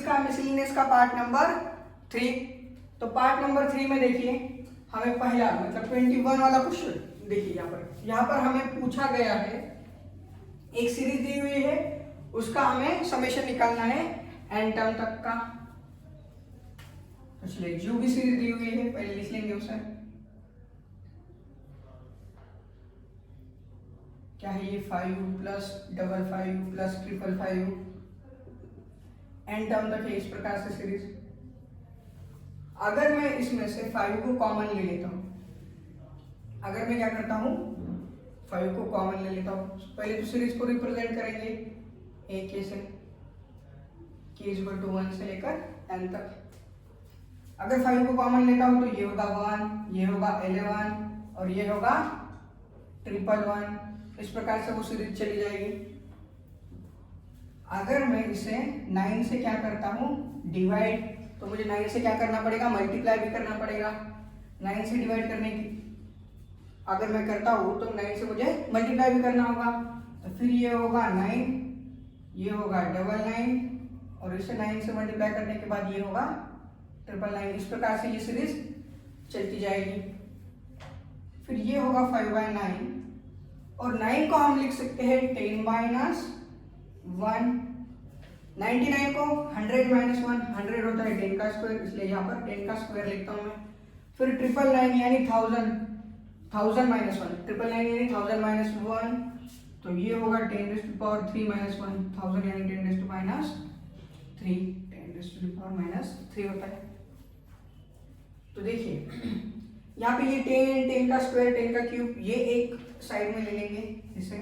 का मिसलिनियस का part number 3। तो पार्ट नंबर 3 में देखिए हमें पहला मतलब 21 वाला क्वेश्चन देखिए यहाँ पर हमें पूछा गया है, एक सीरीज दी हुई है, उसका हमें समेशन निकालना है एन टर्म तक का। तो चलिए जो भी सीरीज दी हुई है पहले लिख लेंगे उसे। क्या है ये 5 प्लस 55 प्लस 555 एन टर्म तक है, इस प्रकार से सीरीज। अगर मैं इसमें से 5 को कॉमन ले लेता हूं, अगर मैं क्या करता हूं 5 को कॉमन ले लेता हूं, पहले तो सीरीज को रिप्रेजेंट करेंगे ए के से, k इक्वल टू 1 से लेकर n तक। अगर 5 को कॉमन लेता हूं तो ये होगा 1, ये होगा 11 और ये होगा 111। इस प्रकार से वो सीरीज चली जाएगी। अगर मैं इसे 9 से क्या करता हूं डिवाइड, तो मुझे 9 से क्या करना पड़ेगा, मल्टीप्लाई भी करना पड़ेगा। 9 से डिवाइड करने की अगर मैं करता हूं तो 9 से मुझे मल्टीप्लाई भी करना होगा। तो फिर ये होगा 9, ये होगा 99 और इसे 9 से मल्टीप्लाई करने के बाद ये होगा 999। इस प्रकार से ये सीरीज चलती जाएगी। फिर ये होगा 5/9 और 9 को हम लिख सकते हैं 10 - 1। 99 को 100 - 1, 100 होता है 10 का स्क्वायर, इसलिए यहाँ पर 10 का स्क्वायर लिखता हूँ मैं। फिर 999 यानी 1000 - 1, 999 यानी 1000 - 1, तो ये होगा 10⁻³ - 1, 1000 यानी 10⁻³ 10⁻³ होता है। तो देखिए यहाँ पे ये 10, 10 का स्क्वायर, 10 का क्यूब, ये एक साइड में ले लेंगे इसे,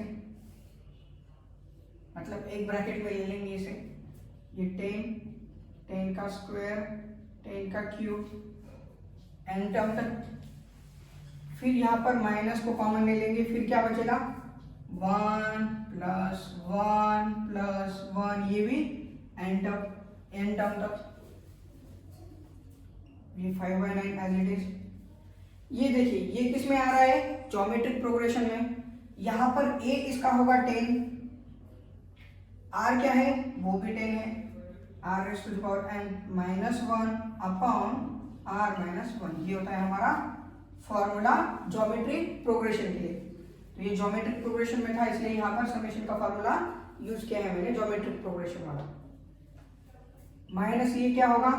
मतलब एक ब्रैकेट में ले लेंगे इसे। ये 10, 10 का स्क्वायर, 10 का क्यूब एन टर्म तक। फिर यहाँ पर माइनस को कॉमन ले लेंगे, फिर क्या बचेगा 1 + 1 + 1, ये भी एन टर्म तक। ये 5/9 एज इट इज। ये देखिए ये किस में आ रहा है, ज्योमेट्रिक प्रोग्रेशन में। यहाँ पर a इसका होगा 10, r क्या है वो भी 10 है, r⁻n -1 अपॉन r - 1। ये होता है हमारा फॉर्मूला ज्योमेट्रिक प्रोग्रेशन के लिए। तो ये ज्योमेट्रिक प्रोग्रेशन में था, इसलिए यहाँ पर समेशन का फॉर्मूला यूज किया है मैंने, ज्योमेट्रिक प्रोग्रेशन वाला। माइनस ये क्या होगा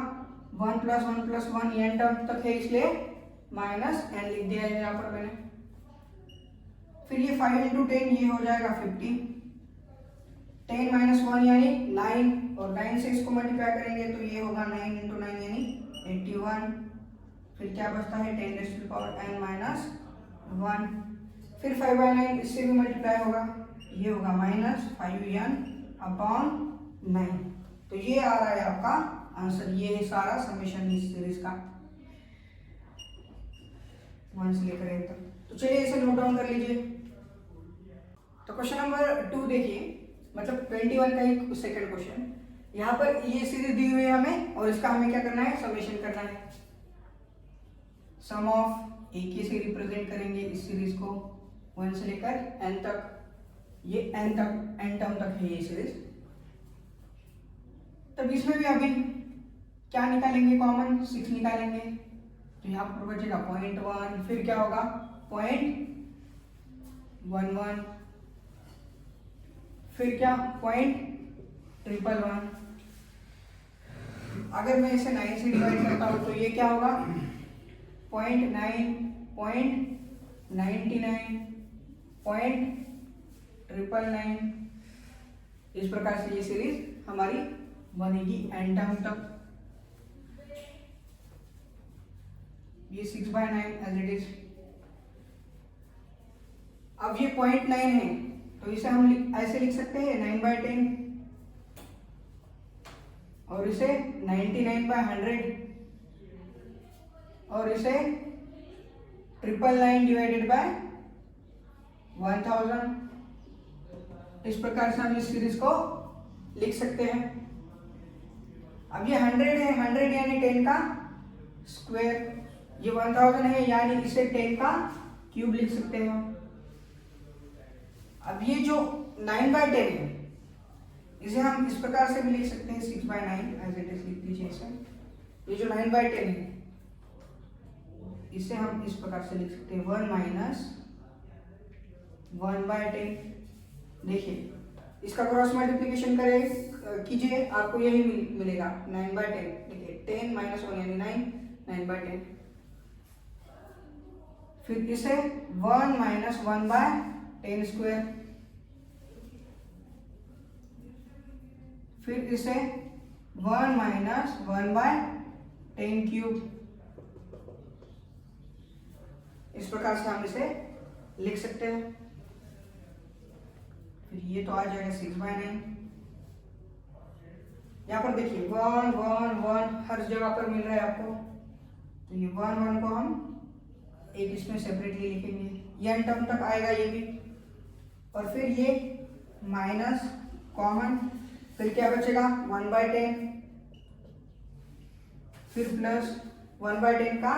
1 + 1 + 1, ये एन टर्म तक है इसलिए -n लिख दिया है यहाँ पर मैंने। फिर ये 5 × 10 ये हो जाएगा 50, 10 - 1 यानी 9 और 9 से इसको मल्टीप्लाई करेंगे तो ये होगा 9 × 9 यानी 81। फिर क्या बचता है 10⁻n - 1। फिर 5/9 इससे भी मल्टीप्लाई होगा, ये होगा -5n/9। तो ये आ रहा है आपका आंसर। ये है सारा समेशन इस सीरीज का 1 से लेकर 8 तक। तो चलिए इसे नोट डाउन कर लीजिए। तो क्वेश्चन नंबर 2 देखिए, मतलब 21 का ही सेकंड क्वेश्चन। यहाँ पर ये सीरीज दी हुई है हमें और इसका हमें क्या करना है, समेशन करना है। सम ऑफ ए से रिप्रेजेंट करेंगे इस सीरीज को 1 से लेकर n तक। ये n टर्म तक है ये सीरीज। तब इसमें भी अभी क्या निकालेंगे, कॉमन 6 निकालेंगे। तो यहाँ पर बचेगा 0.1, फिर क्या होगा 0.11, फिर क्या 0.111। अगर मैं इसे 9 से डिवाइड करता हूँ तो ये क्या होगा 0.9, 0.99, 0.999। इस प्रकार से ये सीरीज हमारी बनेगी एन टर्म तक। ये 6/9 एज इट इज। अब ये 0.9 है तो इसे हम ऐसे लिख सकते हैं 9/10 और इसे 99/100 और इसे 999 डिवाइडेड बाय 1000। इस प्रकार से हम इस सीरीज को लिख सकते हैं। अब ये 100 है, 100 यानी 10 का स्क्वायर, ये 1000 है यानी इसे 10 का क्यूब लिख सकते हैं हम। अब ये जो 9/10 है इसे हम इस प्रकार से भी लिख सकते हैं 6/9 एज इट इज लिख लीजिए इसे। ये जो 9/10 है इसे हम इस प्रकार से लिख सकते हैं 1 माइनस 1/10। देखिए इसका क्रॉस मल्टीप्लिकेशन करें कीजिए, आपको यही मिलेगा 9/10। देखिए 10 माइनस 1 यानी 9/10। फिर इसे 1 माइनस 1/10 स्क्वायर, फिर इसे 1 माइनस 1/10 क्यूब। इस प्रकार से हम इसे लिख सकते हैं। फिर ये तो आ जाएगा 6/9। यहाँ पर देखिए 1 1 1 हर जगह पर मिल रहा है आपको, तो ये 1 1 को हम एक इसमें सेपरेटली लिखेंगे, ये एन टर्म तक आएगा ये भी। और फिर ये माइनस कॉमन, फिर क्या बचेगा 1/10, फिर प्लस 1/10 का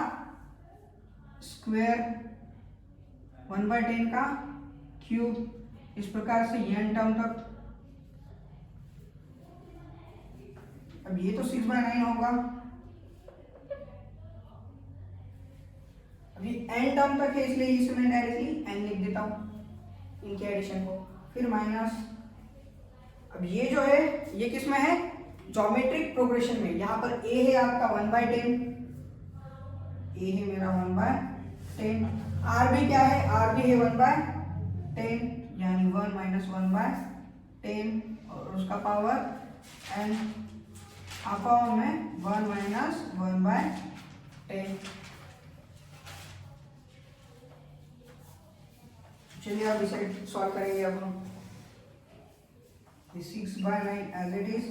स्क्वायर, 1/10 का क्यूब। इस प्रकार से एन टर्म तक। अब ये तो 6/9 होगा, अभी एन टर्म तक है इसलिए इसमें डायरेक्टली एन लिख देता हूं इनके एडिशन को। फिर माइनस, अब ये जो है ये किस में है, ज्योमेट्रिक प्रोग्रेशन में। यहां पर ए है आपका 1/10, ए है मेरा 1/10, आर भी क्या है, आर भी है 1/10 यानी 1 माइनस 1/10 और उसका पावर एन अपावर में 1 माइनस 1/10। चलिए अब इसे सॉल्व करेंगे। अब हम 6/9 एज इट इज,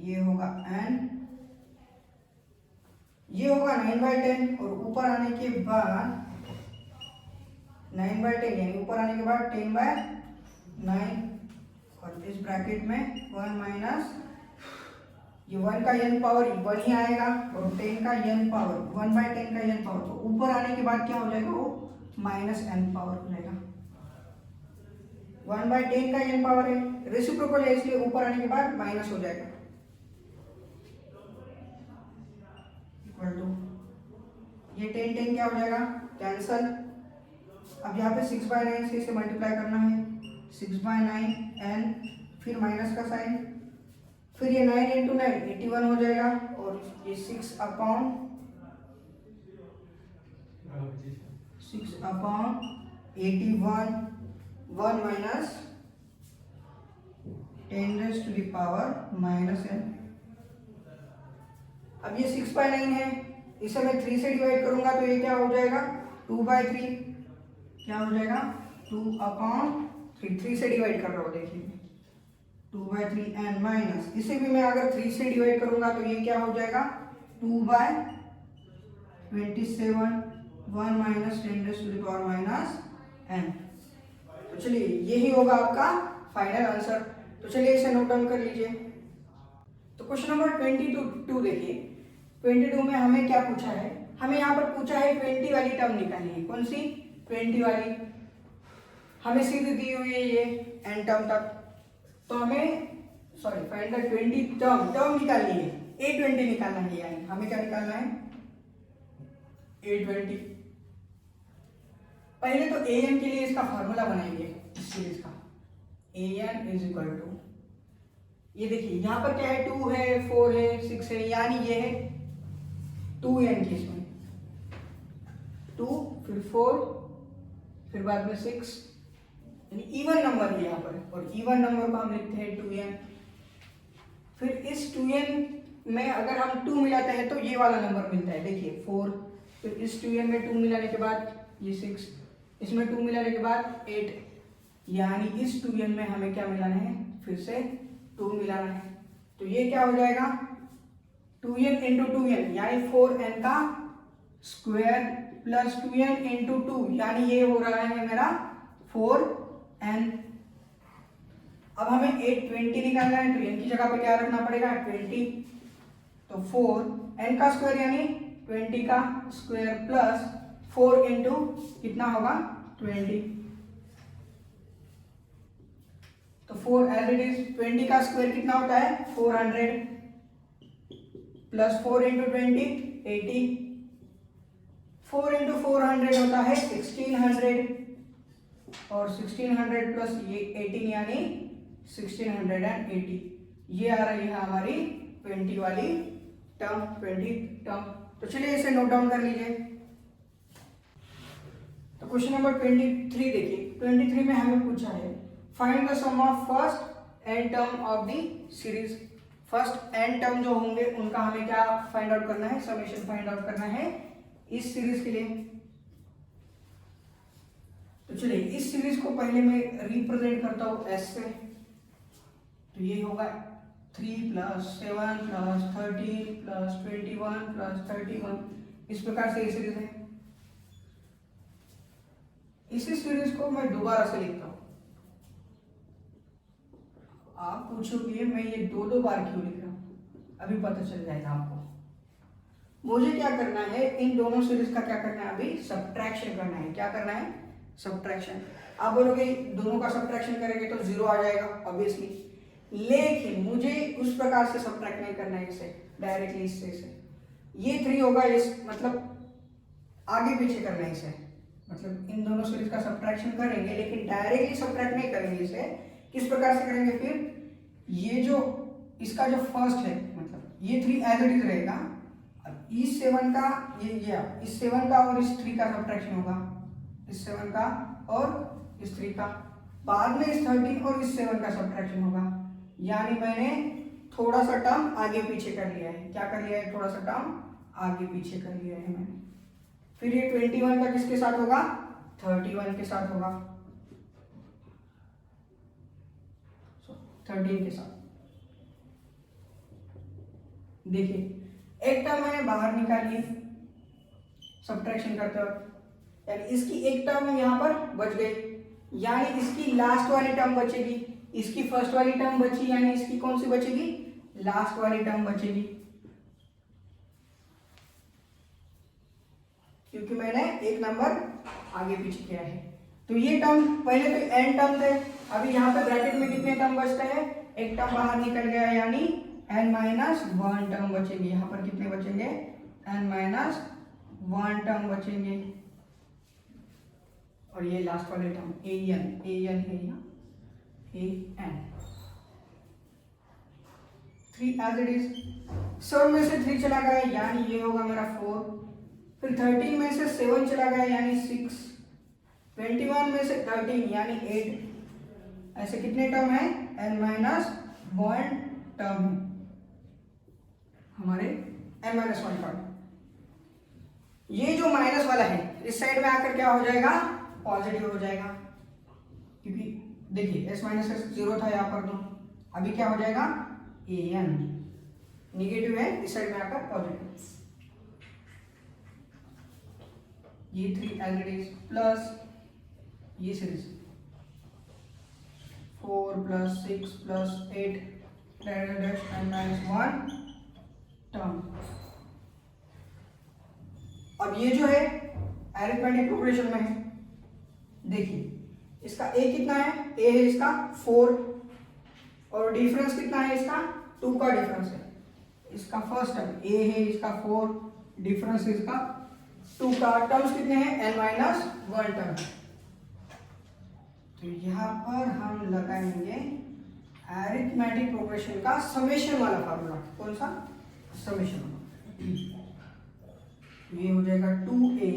ये होगा n, ये होगा 9/10 और ऊपर आने के बाद 9/10 यानी ऊपर आने के बाद 10/9 और इस ब्रैकेट में 1 माइनस ये 1 का n पावर 1 ही आएगा और 10 का n पावर 1/10 का n पावर, तो ऊपर आने के बाद क्या हो जाएगा, वो माइनस n पावर हो जाएगा। 1/10 का n पावर है, रेसिप्रोकल है इसलिए ऊपर आने के बाद माइनस हो जाएगा, इक्वल टू ये 10 10 क्या हो जाएगा, कैंसल। अब यहाँ पे 6/9 से इसे मल्टीप्लाई करना है, 6/9 n, फिर माइनस का साइन, फिर ये 9 × 9 81 हो जाएगा और ये 6/81 1 माइनस 10⁻⁻n। अब ये 6/9 है, इसे मैं 3 से डिवाइड करूंगा तो ये क्या हो जाएगा 2/3, क्या हो जाएगा 2/3, 3 से डिवाइड कर रहा हूँ देखिए 2/3 n माइनस, इसे भी मैं अगर 3 से डिवाइड करूंगा तो ये क्या हो जाएगा 2/27, 1 माइनस 10⁻⁻n। तो चलिए यही होगा आपका फाइनल आंसर। तो चलिए इसे नोट डाउन कर लीजिए। तो क्वेश्चन नंबर 22 देखिए, 22 में हमें क्या पूछा है, हमें यहाँ पर पूछा है 20 वाली टर्म निकालनी है। कौन सी 20 वाली, हमें सीधी दी हुई है ये n टर्म तक, तो हमें फाइंड द 20 टर्म निकालनी है, A20 निकालना है, यानी हमें क्या निकालना है A20। पहले तो an के लिए इसका फॉर्मूला बनाएंगे इस सीरीज का, an इज इक्वल टू, ये देखिए यहाँ पर क्या है 2 है 4 है 6 है, यानी ये है 2n की, इसमें 2 फिर 4 फिर बाद में 6, यानी इवन नंबर है यहाँ पर, और इवन नंबर को हम लिखते हैं 2n। फिर इस 2n में अगर हम 2 मिलाते हैं तो ये वाला नंबर मिलता है, देखिए 4, फिर इस 2n में 2 मिलाने के बाद ये 6, इसमें 2 मिलाने के बाद 8, यानी इस 2n में हमें क्या मिलाना है, फिर से 2 मिलाना है, तो ये क्या हो जाएगा 2n × 2n यानी 4n का स्क्वायर प्लस 2n × 2 यानी ये हो रहा है मेरा 4n। अब हमें 820 निकालना है, तो n की जगह पे क्या रखना पड़ेगा 20, तो 4n का स्क्वायर यानी 20 का स्क्वायर प्लस 4 × कितना होगा 20। तो 4 एज इट इज 20 का स्क्वायर कितना होता है 400 प्लस 4 इंटू 20 80 4 इंटू 400 होता है 1600 और 1600 प्लस ये 18 यानी 1680 ये आ रही है हमारी 20 वाली टर्म 20 टर्म। तो चलिए इसे नोट डाउन कर लीजिए। तो क्वेश्चन नंबर 23 देखिए 23 में हमें पूछा है find the sum of first n term of the series. First n term जो होंगे उनका हमें क्या फाइंड आउट करना है समेशन फाइंड आउट करना है इस सीरीज के लिए। तो चलिए इस सीरीज को पहले मैं रिप्रेजेंट करता हूं एस से। तो ये होगा 3 प्लस 7 प्लस 13 प्लस 21 प्लस 31 इस प्रकार से ये सीरीज है। इसी सीरीज को मैं दोबारा से लिखता हूं। आप पूछोगे मैं ये दो बार क्यों लिख रहा हूं, अभी पता चल जाएगा आपको। मुझे क्या करना है इन दोनों सीरीज का क्या करना है अभी सब्ट्रैक्शन करना है। क्या करना है सब्ट्रैक्शन। आप बोलोगे दोनों का सब्ट्रैक्शन करेंगे तो 0 आ जाएगा ऑब्वियसली, लेकिन मुझे उस प्रकार से सब्ट्रैक्ट नहीं करना है इसे डायरेक्टली इससे से। ये 3 होगा इस मतलब आगे पीछे करना है इसे, मतलब इन दोनों सीरीज का सब्ट्रैक्शन करेंगे लेकिन डायरेक्टली सब्ट्रैक्ट नहीं करेंगे इसे। किस प्रकार से करेंगे फिर ये जो इसका जो फर्स्ट है मतलब ये 3 एज इट इज रहेगा। अब इस 7 का ये गया इस 7 का और इस 3 का सब्ट्रैक्शन होगा, इस 7 का और इस 3 का। बाद में इस 13 और इस 7 का सब्ट्रैक्शन होगा, यानी मैंने थोड़ा सा टर्म आगे पीछे कर लिया है। क्या कर लिया है थोड़ा सा टर्म आगे पीछे कर लिया है मैंने। फिर ये 21 का किसके साथ होगा 31 के साथ होगा, 13 के साथ। देखिए एक टर्म मैंने बाहर निकाली सब्ट्रैक्शन करते वक्त, यानी इसकी एक टर्म यहां पर बच गई, यानी इसकी लास्ट वाली टर्म बचेगी। इसकी फर्स्ट वाली टर्म बची यानी इसकी कौन सी बचेगी लास्ट वाली टर्म बचेगी, क्योंकि मैंने एक नंबर आगे पीछे किया है। तो ये टर्म पहले तो एन टर्म थे, अभी यहाँ पे ब्रैकेट में कितने टर्म बचते हैं एक टर्म बाहर निकल गया यानी n-1 टर्म बचेंगे। यहाँ पर कितने बचेंगे n-1 टर्म बचेंगे और ये लास्ट वाले टर्म an है यहाँ an 3 एज इट इज। 7 में से 3 चला गया यानी ये होगा मेरा 4। फिर 13 में से 7 चला गया यानी 6। 21 में से 13 यानी 8। ऐसे कितने टर्म है n-1 टर्म है हमारे n-1 टर्म। ये जो माइनस वाला है इस साइड में आकर क्या हो जाएगा पॉजिटिव हो जाएगा, क्योंकि देखिए s माइनस s 0 था यहाँ पर, तो अभी क्या हो जाएगा an निगेटिव है इस साइड में आकर पॉजिटिव। ये 3 एज इट इज प्लस ये series 4 plus 6 plus 8 n-1 term. अब ये जो है अरिथमेटिक प्रोग्रेशन में है। देखिए इसका a कितना है a है इसका 4 और डिफरेंस कितना है इसका 2 का डिफरेंस है। इसका फर्स्ट टर्म a है इसका 4 डिफरेंस इसका 2 का। टर्म्स कितने हैं n-1 टर्म। तो यहाँ पर हम लगाएंगे अरिथमेटिक प्रोग्रेशन का समेशन वाला फार्मूला। कौन सा समेशन वाला, ये हो जाएगा 2a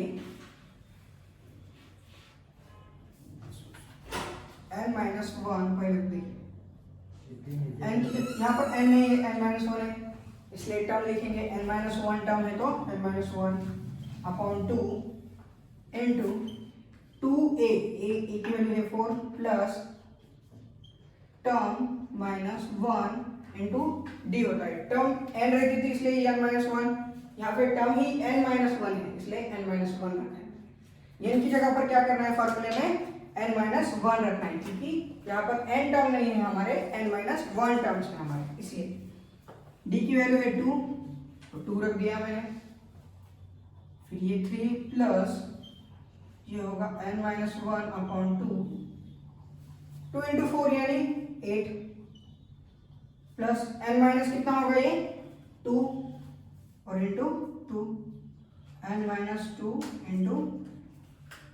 n-1 पहले देखिए यहाँ पर n है n-1 है इसलिए टर्म लिखेंगे n-1 टर्म है तो n-1 अपॉन 2 इंटू 2a की वैल्यू है 4 प्लस टर्म -1 इंटू डी होता है। टर्म n रहती थी इसलिए n-1, यहाँ पे टर्म ही n-1 है इसलिए n-1 रखा है। n की जगह पर क्या करना है फॉर्मूले में n-1 रखना है, क्योंकि यहाँ पर n टर्म नहीं है हमारे n-1 टर्म्स है हमारे, इसलिए d की वैल्यू है 2 तो 2 रख दिया मैंने। फिर ये 3 प्लस ये होगा n-1 अपॉन 2 इंटू 4 यानी 8 प्लस n माइनस कितना होगा ये 2 और इंटू 2 n माइनस 2 इंटू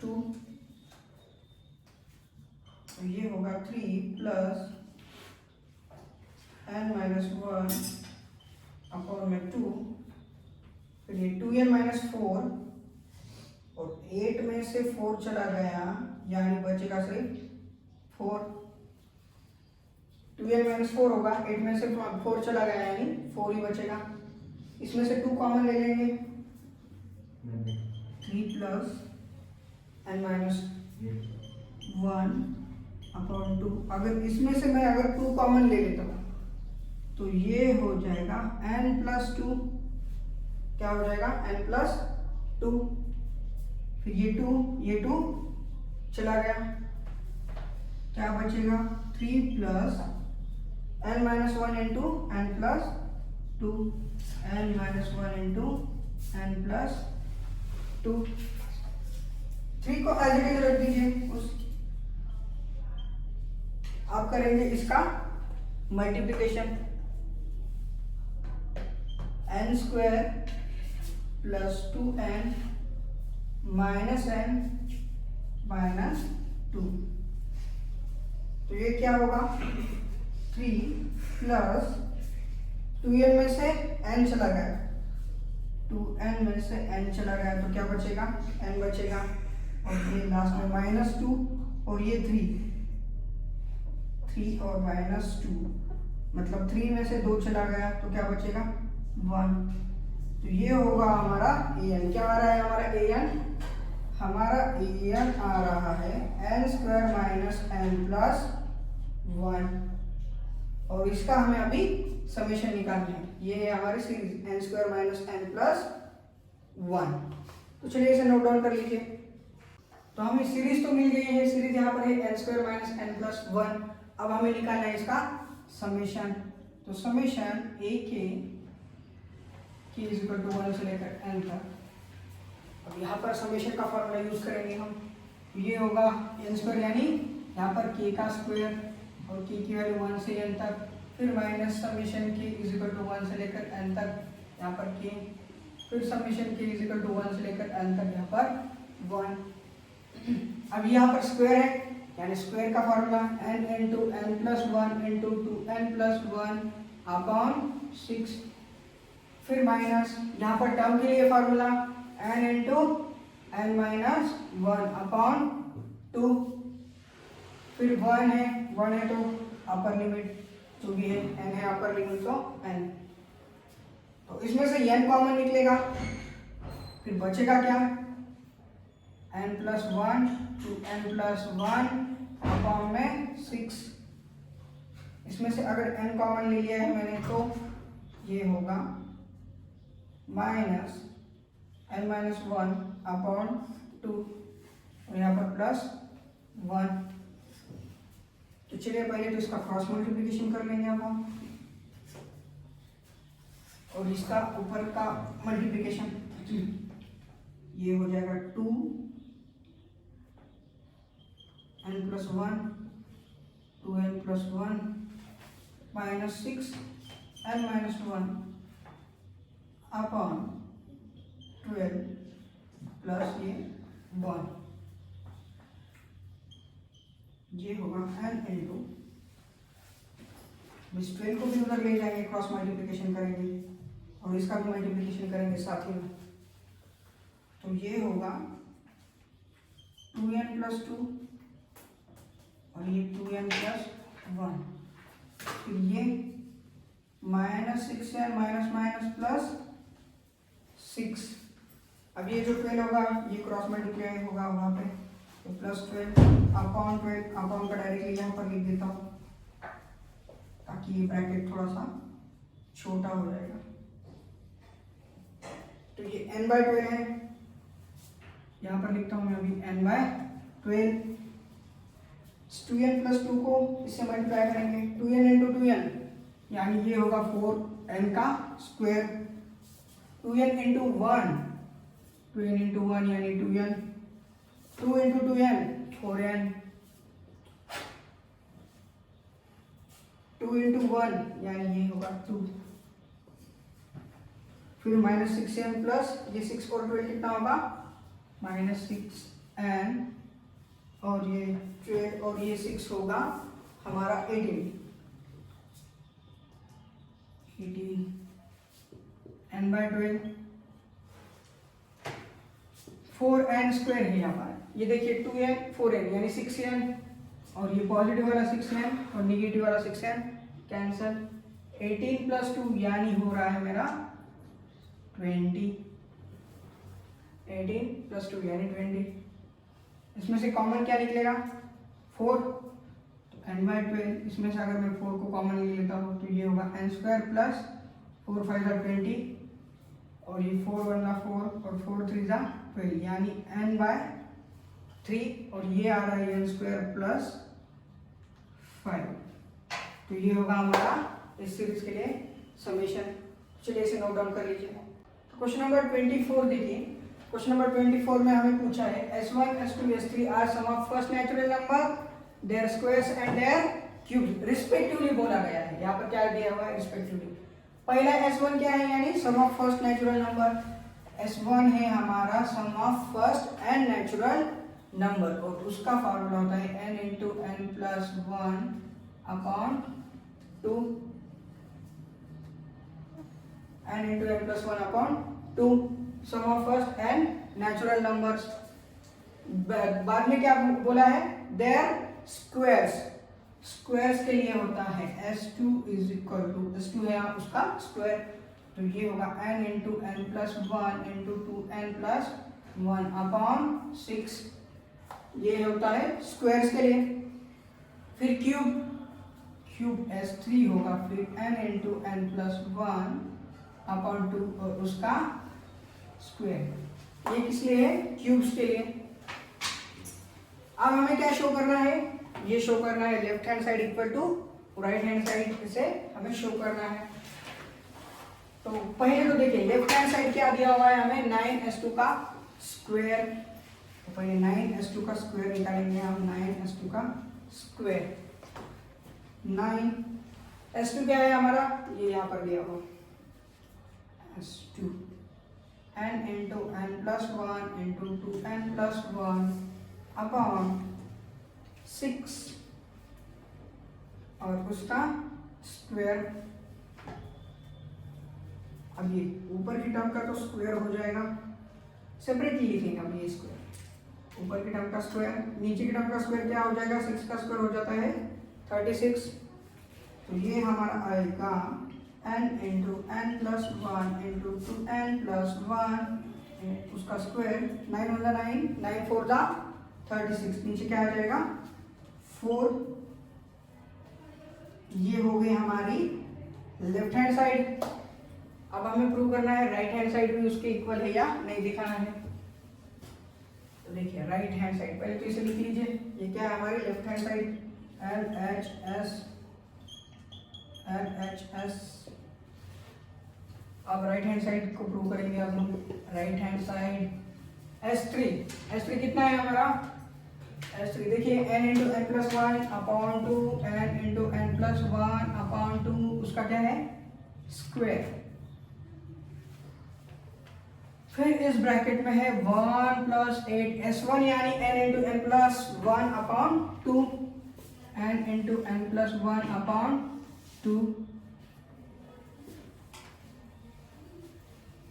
2 तो ये होगा 3 प्लस n माइनस 1 अपॉन में 2 फिर ये 2n माइनस 4 और 8 में से 4 चला गया यानी बचेगा सिर्फ 4 2n माइनस 4 होगा 8 में से 4 चला गया यानी 4 ही बचेगा इसमें से 2 कॉमन ले लेंगे 3 प्लस n माइनस 1 अपॉन 2 अगर इसमें से मैं अगर 2 कॉमन ले लेता हूँ तो ये हो जाएगा n प्लस 2 क्या हो जाएगा n प्लस 2 फिर ये 2 चला गया क्या बचेगा 3 plus n minus 1 into n plus 2 n minus 1 into n plus 2 3 को एज इट इज रख दीजिए उस आप करेंगे इसका multiplication n square plus 2n minus n minus 2 तो ये क्या होगा 3 प्लस 2n में से n चला गया 2n में से n चला गया तो क्या बचेगा n बचेगा और ये लास्ट में माइनस 2 और ये 3 और माइनस 2 मतलब 3 में से 2 चला गया तो क्या बचेगा 1 तो ये होगा हमारा an क्या आ रहा है हमारा an आ रहा है n square minus n plus 1 और इसका हमें अभी समेशन निकालना है ये है हमारी series n square minus n plus 1 तो चलिए इसे नोट डाउन कर लीजिए तो हमें सीरीज तो मिल गई है सीरीज यहाँ पर है n square minus n plus 1 अब हमें निकालना है इसका समेशन तो समेशन a के इज इक्वल टू 1 से लेकर n तक अब यहाँ पर समेशन का फॉर्मूला यूज करेंगे हम ये होगा n स्क्वायर यानी यहाँ पर k का स्क्वायर और k की वैल्यू 1 से n तक फिर minus summation k is equal to 1 से लेकर n तक यहाँ पर k फिर summation k is equal to 1 से लेकर n तक यहाँ पर 1 अब यहाँ पर स्क्वायर है यानी स्क्वायर का formula n into n plus 1 into 2n plus 1 upon 6 फिर माइनस यहाँ पर टर्म के लिए formula n into n minus 1 upon 2 फिर 1 है तो अपर लिमिट जो भी है n है अपर लिमिट तो n तो इसमें से n कॉमन निकलेगा फिर बचेगा क्या n plus 1 two n plus 1 upon में 6 इसमें से अगर n कॉमन ले लिया है मैंने तो ये होगा माइनस n माइनस 1 अपॉन 2 और यहाँ पर प्लस 1 तो चलिए पहले तो इसका क्रॉस मल्टीप्लिकेशन कर लेंगे अब हम और इसका ऊपर का मल्टीप्लिकेशन ये हो जाएगा 2 n plus 1 2n plus 1 minus 6 n minus 1 upon 12 plus ये 1 ये होगा n इंटू इस 12 को भी उधर ले जाएंगे क्रॉस मल्टीप्लिकेशन करेंगे और इसका भी मल्टीप्लिकेशन करेंगे साथ ही में तो ये होगा 2n प्लस 2 और ये 2n प्लस 1 फिर ये minus 6n minus minus plus 6 अब ये जो 12 होगा ये क्रॉस मल्टीप्लाई होगा वहाँ पे तो प्लस 12 अपॉन का डायरेक्टली यहाँ पर लिख देता हूँ ताकि ये ब्रैकेट थोड़ा सा छोटा हो जाएगा तो ये n/12 है यहाँ पर लिखता हूँ मैं अभी n/12 2n प्लस 2 को इससे मल्टीप्लाई करेंगे 2n इंटू 2n यानी ये होगा 4n का square 2n into 1 2n into 1 यानी 2n 2 into 2n 4n into 1 यानी ये होगा 2, फिर -6n प्लस ये 6 और 12 कितना होगा -6n, और ये 12 और ये 6 होगा हमारा 18 n/12, 4n स्क्वायर है यहाँ पर। ये देखिए 2n 4n यानी 6n, और ये पॉजिटिव वाला 6n और निगेटिव वाला 6n कैंसल। 18 प्लस 2 यानी हो रहा है मेरा 20, 18 प्लस 2 यानी 20। इसमें से कॉमन क्या निकलेगा 4, तो n/12, इसमें से अगर मैं 4 को कॉमन ले लेता हूँ तो ये होगा n² प्लस 4 5 20, और ये 4 1 4 और 4 3 12 यानी n/3, और ये आ रहा है n² प्लस 5। तो ये होगा हमारा इस सीरीज के लिए समेशन। चलिए इसे नोट डाउन कर लीजिए। क्वेश्चन नंबर 24 देखिए। क्वेश्चन नंबर 24 में हमें पूछा है S1 S2 S3 are sum of first natural number, their squares and their cubes respectively बोला गया है। यहाँ पर क्या दिया हुआ है रिस्पेक्टिवली। पहला S1 क्या है यानी sum of first natural number. S1 है हमारा sum of first and natural number, और उसका फॉर्मूला होता है n into n plus 1 upon 2, n into n plus 1 upon 2, sum of first and natural numbers. बाद में क्या बोला है देयर स्क्वायर्स, स्क्वायर्स के लिए होता है S2 is equal to, S2 है उसका स्क्वायर, तो ये होगा n into n plus 1 into 2n plus 1 upon 6, ये होता है स्क्वायर्स के लिए। फिर क्यूब, क्यूब S3 होगा फिर n into n plus 1 upon 2 और उसका स्क्वायर। ये किस लिए है क्यूब्स के लिए। अब हमें क्या शो करना है, ये शो करना है left hand side equal to right hand side से हमें शो करना है। तो पहले तो देखिए लेफ्ट हैंड साइड क्या दिया हुआ है हमें 9s2 का स्क्वायर, तो पहले 9s2 का स्क्वायर निकालेंगे हम। 9s2 का स्क्वायर, 9s2 क्या है हमारा, ये यहाँ पर दिया हुआ s2 n into n plus 1 into 2n plus 1 upon 6 और उसका स्क्वायर। अब ये ऊपर की टर्म का तो स्क्वायर हो जाएगा, सेपरेटली लिखेंगे हम ये स्क्वायर। ऊपर की टर्म का स्क्वायर, नीचे की टर्म का स्क्वायर क्या हो जाएगा 6 का स्क्वायर हो जाता है 36, तो ये हमारा आएगा n into n plus 1 into 2n plus 1 उसका स्क्वायर। 9 1 9, 9 4 36, नीचे क्या आ जाएगा 4। ये हो गई हमारी लेफ्ट हैंड साइड। अब हमें प्रूव करना है राइट हैंड साइड भी उसके इक्वल है या नहीं दिखाना है। तो देखिए राइट हैंड साइड पहले तो इसे लिख लीजिए, ये क्या है हमारी लेफ्ट हैंड साइड LHS। अब राइट हैंड साइड को प्रूव करेंगे। अब हम राइट हैंड साइड S3 कितना है हमारा S3 देखिए n into n plus 1 upon 2 n into n plus 1 upon 2 उसका क्या है स्क्वायर। फिर इस ब्रैकेट में है 1 प्लस 8 S1 यानी n into n plus 1 upon 2 n into n plus 1 upon 2,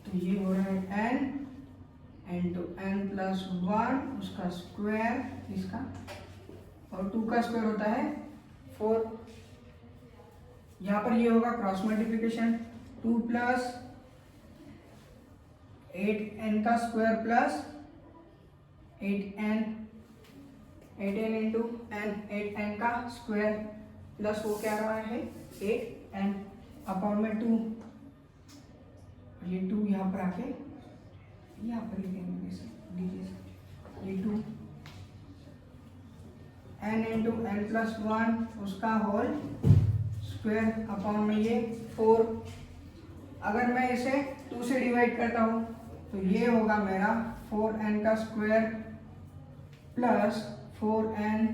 तो ये हो रहा है n इंटू n प्लस 1 उसका स्क्वायर इसका, और 2 का स्क्वायर होता है 4। यहाँ पर ये होगा क्रॉस मल्टीप्लिकेशन 2 प्लस 8n का square plus 8n into n 8n का स्क्वायर प्लस वो क्या रहा है 8n अपॉन में 2, ये 2 यहाँ पर आके यहाँ पर लिखेंगे ये 2 n इंटू n प्लस 1 उसका होल स्क्वायर अपॉन में ये 4। अगर मैं इसे 2 से डिवाइड करता हूँ तो ये होगा मेरा 4n का स्क्वायर प्लस 4n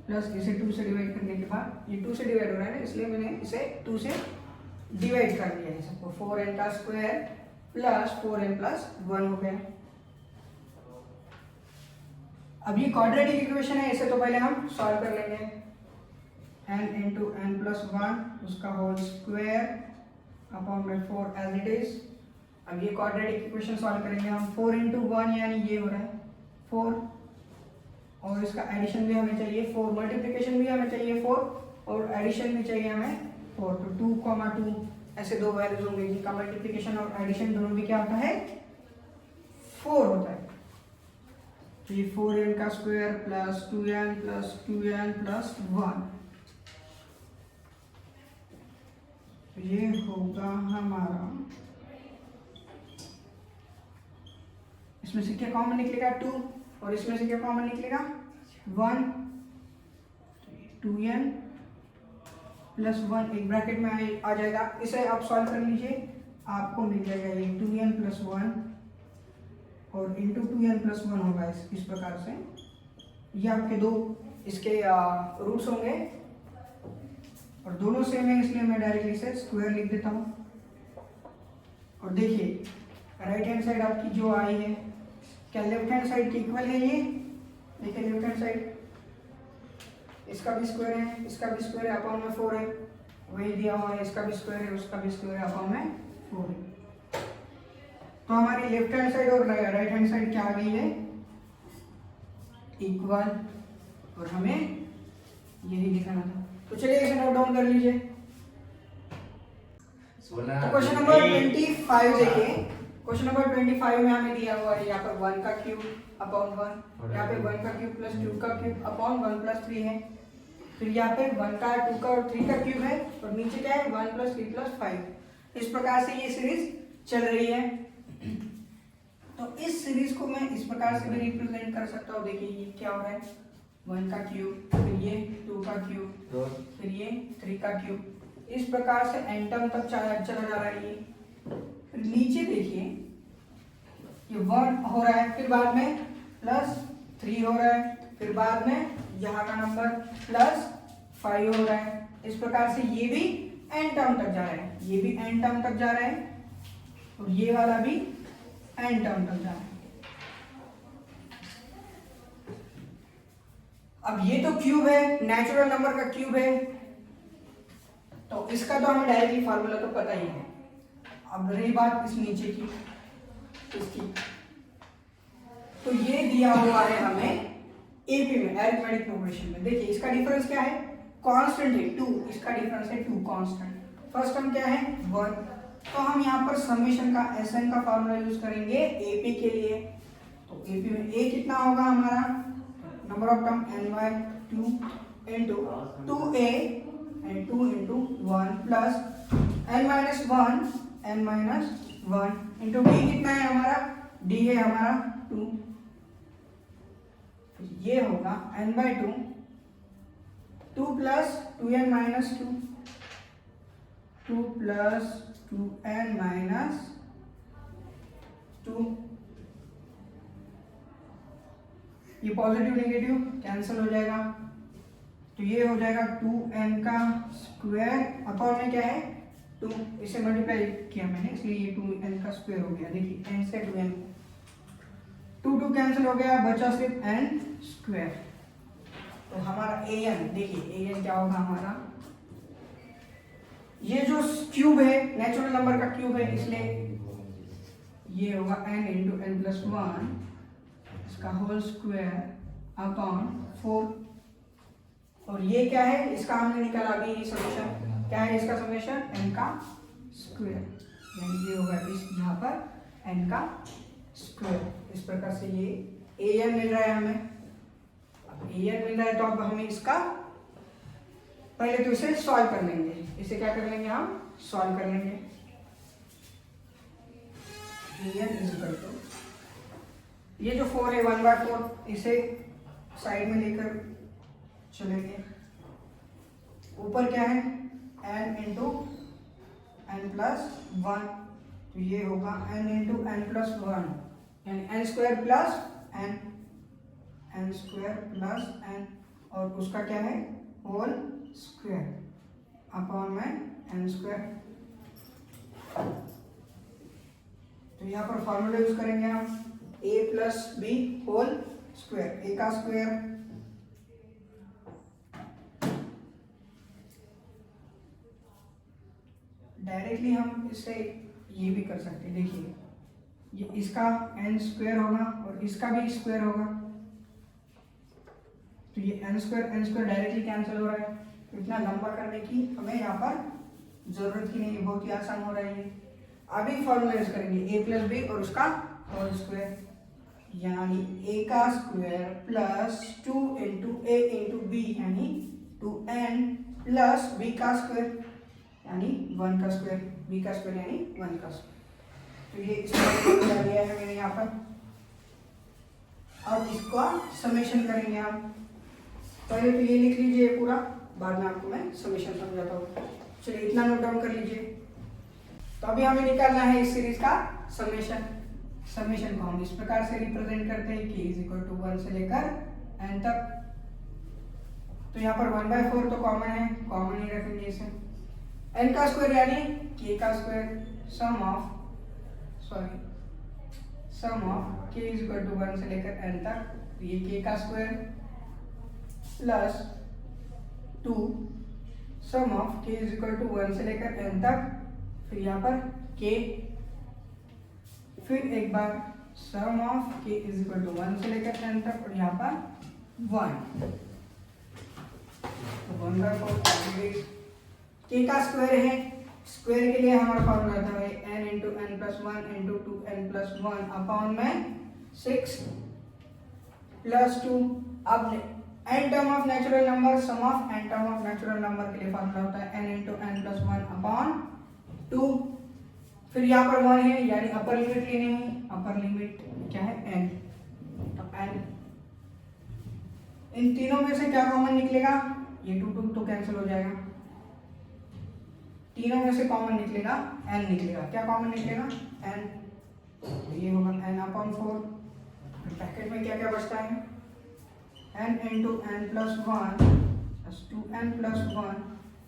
प्लस इसे 2 से डिवाइड करने के बाद, ये 2 से डिवाइड हो रहा है ना, इसलिए मैंने इसे 2 से डिवाइड कर दिया है सबको। 4n का स्क्वायर प्लस 4n प्लस 1 हो गया। अब ये क्वाड्रेटिक इक्वेशन है, इसे तो पहले हम सॉल्व कर लेंगे। n इंटू एन प्लस 1 उसका होल स्क्वायर अपॉन में 4 एज इट इज। अब ये क्वाड्रेटिक इक्वेशन सॉल्व करेंगे हम। 4 इंटू 1 यानी ये हो रहा है 4, और इसका एडिशन भी हमें चाहिए 4, मल्टीप्लिकेशन भी हमें चाहिए 4, और एडिशन भी चाहिए हमें 4। तो 2, 2 ऐसे दो वैल्यूज होंगे जिनका मल्टीप्लिकेशन और एडिशन दोनों भी क्या होता है, 4 होता है। तो ये 4n का square plus 2n plus 2n plus 1, ये होगा हमारा, इसमें से क्या कॉमन निकलेगा 2, और इसमें से क्या कॉमन निकलेगा 1, 2n प्लस 1 एक ब्रैकेट में आ जाएगा। इसे आप सॉल्व कर लीजिए, आपको मिल जाएगा ये 2n प्लस 1 और इंटू 2n प्लस 1 होगा इस प्रकार से। ये आपके दो इसके रूट्स होंगे और दोनों सेम है, इसलिए मैं डायरेक्टली इसे स्क्वायर लिख देता हूँ। और देखिए राइट हैंड साइड आपकी जो आई है, क्या लेफ्ट हैंड साइड की इक्वल है ये? देखिए लेफ्ट हैंड साइड, इसका भी स्क्वायर है, इसका भी स्क्वायर है, अपॉन में 4 है, वही दिया हुआ है, इसका भी स्क्वायर है, उसका भी स्क्वायर है, अपॉन में 4 है। तो हमारी लेफ्ट हैंड साइड और राइट हैंड साइड क्या आ गई है, इक्वल, और हमें यही दिखाना था। तो चलिए इसे नोट डाउन कर लीजिए। तो क्वेश्चन नंबर 25 देखिए, क्वेश्चन नंबर 25 में हमें दिया हुआ है यहाँ पर 1 का क्यूब अपॉन 1, यहाँ पे 1 का क्यूब प्लस 2 का क्यूब अपॉन 1 प्लस 3 है। फिर यहाँ पे 1 का 2 का और 3 का क्यूब है, और नीचे क्या है 1 प्लस 3 प्लस 5। इस प्रकार से ये सीरीज चल रही है। तो इस सीरीज को मैं इस प्रकार से भी रिप्रेजेंट कर सकता हूँ। देखिए ये क्या हो रहा है, 1 का क्यूब, फिर ये 2 का क्यूब, फिर ये 3 का क्यूब, इस प्रकार से एन टर्म तक चला जा रहा है ये। फिर नीचे देखिए ये 1 हो रहा है, फिर बाद में प्लस 3 हो रहा है, फिर बाद में यहाँ का नंबर प्लस 5 हो रहा है। इस प्रकार से ये भी एन टर्म तक जा रहा है, ये भी एन टर्म तक जा रहा है, और ये वाला भी एन टर्म तक जा रहा है। अब ये तो क्यूब है, नेचुरल नंबर का क्यूब है, तो इसका तो हमें डायरेक्टली फार्मूला तो पता ही है। अब रही बात इस नीचे की, इसकी, तो ये दिया हुआ है हमें एपी में, अरिथमेटिक प्रोग्रेशन में। देखिए इसका डिफरेंस क्या है, कांस्टेंट है 2, इसका डिफरेंस है 2 कांस्टेंट। फर्स्ट टर्म क्या है 1, तो हम यहाँ पर समेशन का एसएन का फार्मूला यूज करेंगे एपी के लिए। तो एपी में ए कितना होगा हमारा, number of term n by 2 into 2a and 2 into 1 plus n minus 1 into d कितना है हमारा, d है हमारा 2, ये होगा n by 2 plus 2n minus 2 plus 2n minus 2, ये पॉजिटिव नेगेटिव कैंसिल हो जाएगा, तो ये हो जाएगा 2n का स्क्वायर अपॉन में क्या है 2, इसे मल्टीप्लाई किया मैंने इसलिए ये 2n का स्क्वायर हो गया। देखिए n से 2n, 2 कैंसिल हो गया, बचा सिर्फ n स्क्वायर। तो हमारा an, देखिए an क्या होगा हमारा, ये जो क्यूब है नेचुरल नंबर का क्यूब है, इसलिए ये होगा n इंटू n प्लस 1 इसका होल स्क्वायर अपॉन 4। और ये क्या है, इसका हमने निकाला अभी ये समीशन, क्या है इसका समीशन, n का स्क्वायर, यानी ये होगा इस यहाँ पर n का स्क्वायर। इस प्रकार से ये an मिल रहा है हमें। अब an मिल रहा है तो अब हमें इसका पहले तो इसे सॉल्व कर लेंगे। इसे क्या कर लेंगे, हम सॉल्व कर लेंगे। an इज इक्वल टू, ये जो 4 है 1/4, इसे साइड में लेकर चलेंगे। ऊपर क्या है n इंटू n प्लस 1, तो ये होगा n इंटू n प्लस 1, यानी n square plus n, n square plus n, और उसका क्या है होल स्क्वायर अपॉन में n स्क्वायर। तो यहाँ पर फॉर्मूला यूज करेंगे हम a plus b whole square, a का स्क्वायर डायरेक्टली हम इससे ये भी कर सकते हैं। देखिए ये इसका n स्क्वायर होगा और इसका भी स्क्वायर होगा, तो ये n स्क्वायर डायरेक्टली कैंसिल हो रहा है। तो इतना लंबा करने की हमें यहाँ पर जरूरत ही नहीं है, बहुत ही आसान हो रहा है ये। अभी फॉर्मूला यूज करेंगे a प्लस बी और उसका होल स्क्वायर, यानी a का square plus 2 into a into b यानी 2n प्लस b का स्क्वायर यानी 1 का स्क्वायर, b का स्क्वायर यानी 1 का स्क्वायर। तो ये इसका दिया है मैंने यहाँ पर। अब इसका समेशन करेंगे हम। पहले तो ये लिख लीजिए पूरा, बाद में आपको मैं समेशन समझाता हूँ। चलिए इतना नोट डाउन कर लीजिए। तो अभी हमें निकालना है इस सीरीज का समेशन। समेशन को हम इस प्रकार से रिप्रेजेंट करते हैं कि इज इक्वल टू 1 से लेकर n तक। तो यहाँ पर 1/4 तो कॉमन है, कॉमन ही रखेंगे इसे। n का स्क्वायर यानी k का square, sum of k is equal to 1 से लेकर n तक। तो ये k का square plus 2 sum of k is equal to 1 से लेकर n तक, फिर यहाँ पर k, फिर एक बार sum of k is equal to 1 से लेकर n तक और यहाँ पर 1। तो 1/4 k का स्क्वायर है, स्क्वायर के लिए हमारा फॉर्मूला था n into n plus 1 into 2n plus 1 upon में 6 प्लस 2। अब n term of natural number, sum of n term of natural number के लिए फॉर्मूला होता है n into n plus 1 upon 2। फिर यहाँ पर 1 है यानी अपर लिमिट लेनी है, अपर लिमिट क्या है n। तो n इन तीनों में से क्या कॉमन निकलेगा, ये 2 तो कैंसिल हो जाएगा, तीनों में से कॉमन निकलेगा n निकलेगा। क्या कॉमन निकलेगा n, तो ये होगा n अपॉन 4। ब्रैकेट में क्या क्या बचता है n into n plus 1 plus 2n plus 1।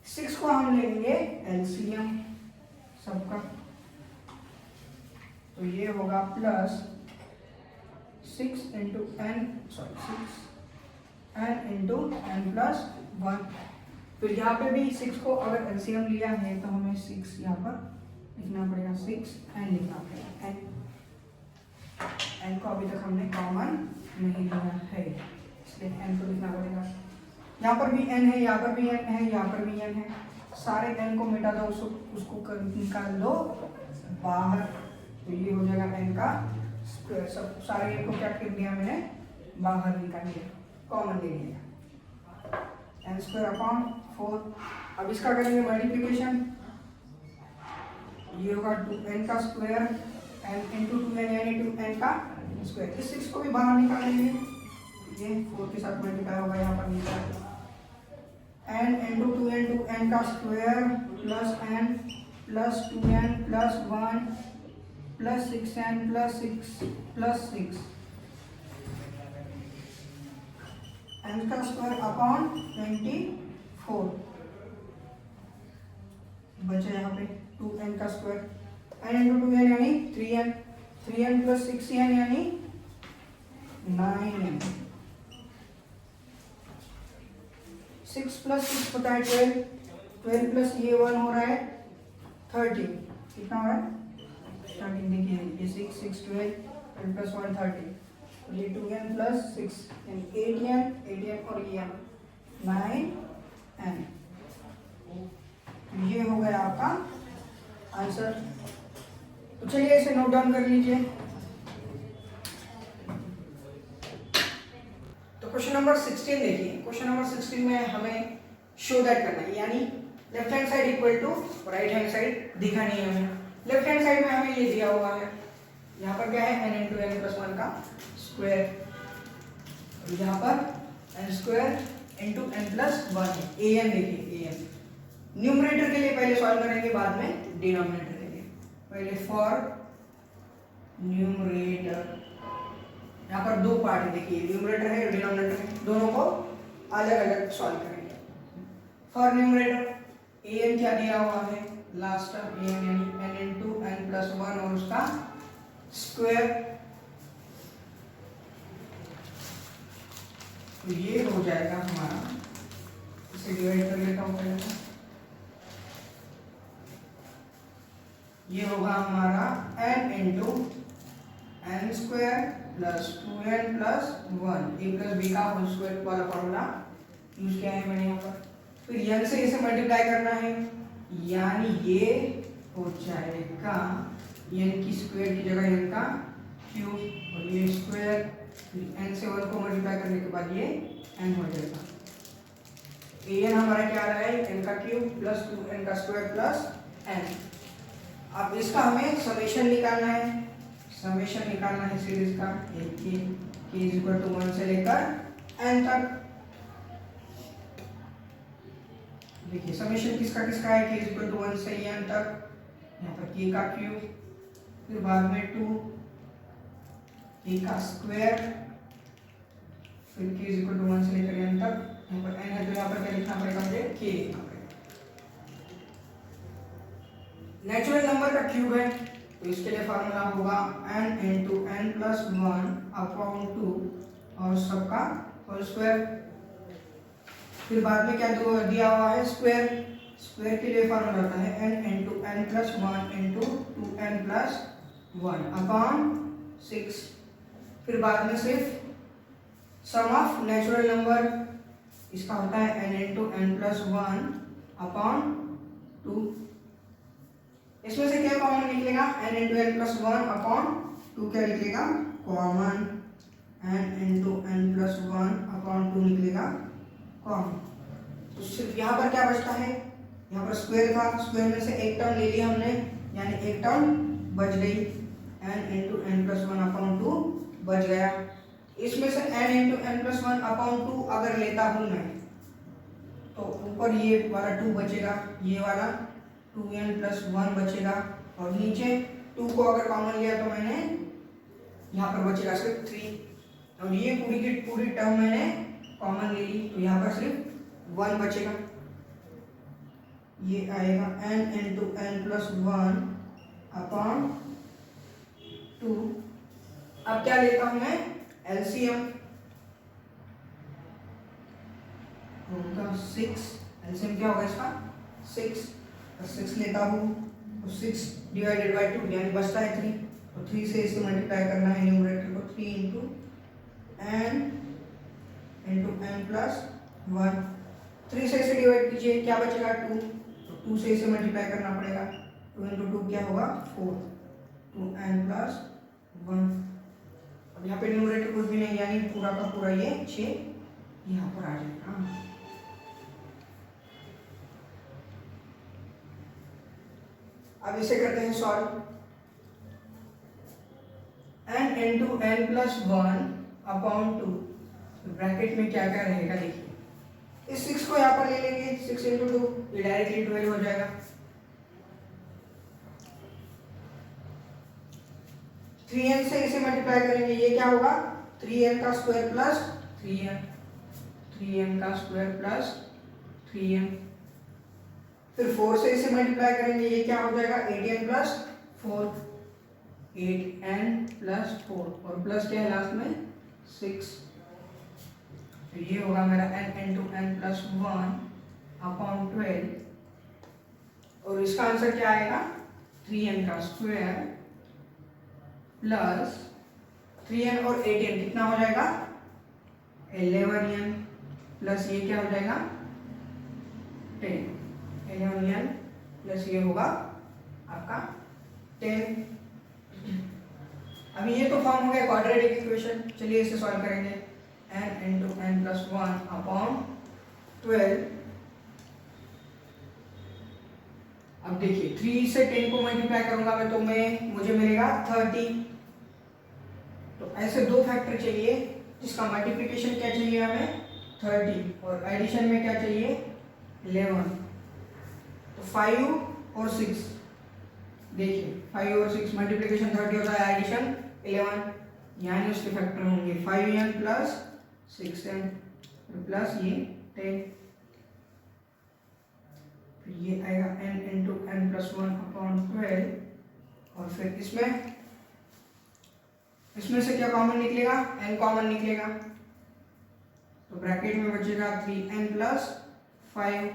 6 को हम लेंगे एलसीएम सबका, तो ये होगा plus 6 into n into n plus 1। फिर यहाँ पे भी 6 को अगर एलसीएम लिया है तो हमें 6 यहाँ पर लिखना पड़ेगा, 6n लिखना पड़ेगा। n को अभी तक हमने कॉमन नहीं लिया है, इसलिए n को लिखना पड़ेगा। यहाँ पर भी n है, यहाँ पर भी n है, यहाँ पर भी n है। सारे n को मिटा दो, उसको निकाल दो बाहर, तो ये हो जाएगा n का स्क्वायर। सब सारे n को क्या कर दिया मैंने, बाहर निकाल लिया, कॉमन ले लिया, n स्क्वायर अपॉन 4। अब इसका करेंगे मल्टीप्लिकेशन, ये होगा 2n का स्क्वायर n इंटू 2n यानी 2n का स्क्वायर। इस 6 को भी बाहर निकाल लेंगे, ये 4 के साथ मल्टीप्लाई होगा यहाँ पर नीचे, n इंटू 2n का square plus n plus 2n plus 1 plus 6n plus 6 plus 6 n का स्क्वायर अपॉन 24। बचा यहाँ पे 2n का स्क्वायर, n इंटू 2n यानी 3n, 3n प्लस 6n यानी 9n। 6 प्लस 6 होता है 12, 12 प्लस ये 1 हो रहा है 13। कितना हो रहा है 13, देखिए ये 6 6 12 12 प्लस 1 13, ये 2n प्लस 6 यानी 8n और ये 9n। ये हो गया आपका आंसर। तो चलिए इसे नोट डाउन कर लीजिए। तो क्वेश्चन नंबर 16 देखिए, क्वेश्चन नंबर 16 में हमें शो दैट करना है, यानी left hand side equal to right hand side दिखानी है हमें। लेफ्ट हैंड साइड में हमें ये दिया हुआ है, यहाँ पर क्या है n इंटू n प्लस 1 का स्क्वायर, यहाँ पर n स्क्वायर इंटू n प्लस 1 है, an देखिए an। न्यूमरेटर के लिए पहले सॉल्व करेंगे, बाद में डिनोमिनेटर के लिए। पहले फॉर न्यूमरेटर, यहाँ पर दो पार्ट है, देखिए न्यूमरेटर है डिनोमिनेटर है, दोनों को अलग अलग सॉल्व करेंगे। फॉर न्यूमरेटर an क्या दिया हुआ है, लास्ट टर्म an यानी n इंटू n प्लस 1 और उसका स्क्वायर, तो ये हो जाएगा हमारा, इसे डिवाइड कर लेता हूँ पहले तो, ये होगा हमारा n into n square plus 2n plus 1 a plus b का होल स्क्वायर वाला फॉर्मूला यूज किया है मैंने यहाँ पर। फिर n से इसे मल्टीप्लाई करना है, यानी ये हो जाएगा n की स्क्वायर की जगह n का क्यूब और ये स्क्वायर, फिर n से 1 को मल्टीप्लाई करने के बाद ये n हो जाएगा। an हमारा क्या आ रहा है, n का क्यूब प्लस 2n का स्क्वायर प्लस n। अब इसका हमें समेशन निकालना है, समेशन निकालना है सीरीज का k इज इक्वल टू 1 से लेकर n तक। देखिए समेशन किसका किसका है, k इज इक्वल टू 1 से n तक, यहाँ पर k का क्यूब, फिर बाद में 2 k का स्क्वायर, फिर k इज इक्वल टू 1 से लेकर n तक, यहाँ पर n है तो यहाँ पर क्या लिखना पड़ेगा मुझे, k लिखना पड़ेगा। नेचुरल नंबर का क्यूब है तो इसके लिए फार्मूला होगा n into n plus 1 upon 2 और सबका होल स्क्वायर। फिर बाद में क्या दिया हुआ है, स्क्वायर, स्क्वायर के लिए फार्मूला होता है n into n plus 1 into 2n plus 1 upon 6। फिर बाद में सिर्फ सम ऑफ नेचुरल नंबर, इसका होता है n into n plus 1 upon 2। इसमें से क्या कॉमन निकलेगा, n into n plus 1 upon 2 क्या निकलेगा, common, n into n plus 1 upon 2 निकलेगा कॉमन। तो सिर्फ यहाँ पर क्या बचता है, यहाँ पर स्क्वायर था, स्क्वायर में से एक टर्म ले लिया हमने, यानी एक टर्म बच गई, n into n plus 1 upon 2 बच गया। इसमें से n into n plus 1 upon 2 अगर लेता हूँ मैं, तो ऊपर ये वाला 2 बचेगा, ये वाला 2n प्लस 1 बचेगा, और नीचे 2 को अगर कॉमन लिया तो मैंने यहाँ पर बचेगा सिर्फ 3, और ये पूरी की पूरी टर्म मैंने कॉमन ले ली तो यहाँ पर सिर्फ 1 बचेगा। ये आएगा n into n plus 1 upon 2। अब क्या लेता हूँ मैं, एलसीएम होगा 6, एलसीएम क्या होगा इसका 6, 6 लेता हूँ तो 6 डिवाइडेड बाई 2 यानी बचता है 3, तो 3 से इसे मल्टीप्लाई करना है न्यूमरेटर को, 3 इंटू n प्लस 1, 3 से इसे डिवाइड कीजिए क्या बचेगा 2, तो 2 से इसे मल्टीप्लाई करना पड़ेगा, 2 इंटू 2 क्या होगा 4, 2n प्लस 1। अब यहाँ पे न्यूमरेटर कुछ भी नहीं, यानी पूरा का पूरा ये 6 यहाँ पर आ जाएगा। अब इसे करते हैं solve, n into n plus 1 upon 2, bracket में क्या क्या रहेगा देखिए, इस 6 को यहाँ पर ले लेंगे, 6 इंटू 2 ये डायरेक्टली 12 हो जाएगा। 3n से इसे मल्टीप्लाई करेंगे, ये क्या होगा 3n का स्क्वायर प्लस 3n, 3n का स्क्वायर प्लस 3n। फिर 4 से इसे मल्टीप्लाई करेंगे, ये क्या हो जाएगा 8n प्लस 4, 8n प्लस 4 और प्लस क्या है लास्ट में 6, तो ये होगा मेरा n into n plus 1 upon 12, और इसका आंसर क्या आएगा 3n का स्क्वायर प्लस 3n और 8n कितना हो जाएगा 11n प्लस ये क्या हो जाएगा 10, 11n प्लस ये होगा आपका 10। अभी ये तो फॉर्म हो गया क्वाड्रेटिक इक्वेशन, चलिए इसे सॉल्व करेंगे, n into n plus 1 upon 12। अब देखिए 3 से 10 को मल्टीप्लाई करूंगा मैं तो मुझे मिलेगा 30, तो ऐसे दो फैक्टर चाहिए जिसका मल्टीप्लिकेशन क्या चाहिए हमें 30 और एडिशन में क्या चाहिए 11, तो 5 और 6, देखिए 5 और 6 मल्टीप्लिकेशन 30 होता है, एडिशन 11, यानी उसके फैक्टर होंगे 5n प्लस 6n, फिर प्लस ये 10, फिर ये आएगा n इंटू n प्लस 1/12, और फिर इसमें से क्या कॉमन निकलेगा, n कॉमन निकलेगा, तो ब्रैकेट में बचेगा 3n प्लस 5,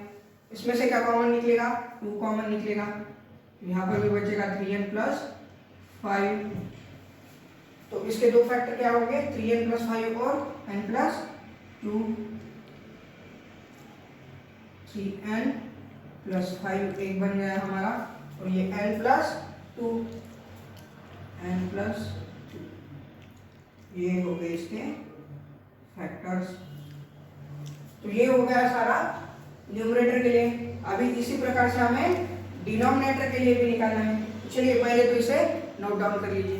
इसमें से क्या कॉमन निकलेगा, 2 कॉमन निकलेगा, यहाँ पर भी बचेगा 3n प्लस 5। तो इसके दो फैक्टर क्या होंगे, 3n प्लस 5 और n प्लस 2, 3n प्लस 5 एक बन गया हमारा, और ये n प्लस 2, n प्लस 2, ये हो गए इसके फैक्टर्स। तो ये हो गया सारा न्यूमरेटर के लिए। अभी इसी प्रकार से हमें डिनोमिनेटर के लिए भी निकालना है। तो चलिए पहले तो इसे नोट डाउन कर लीजिए।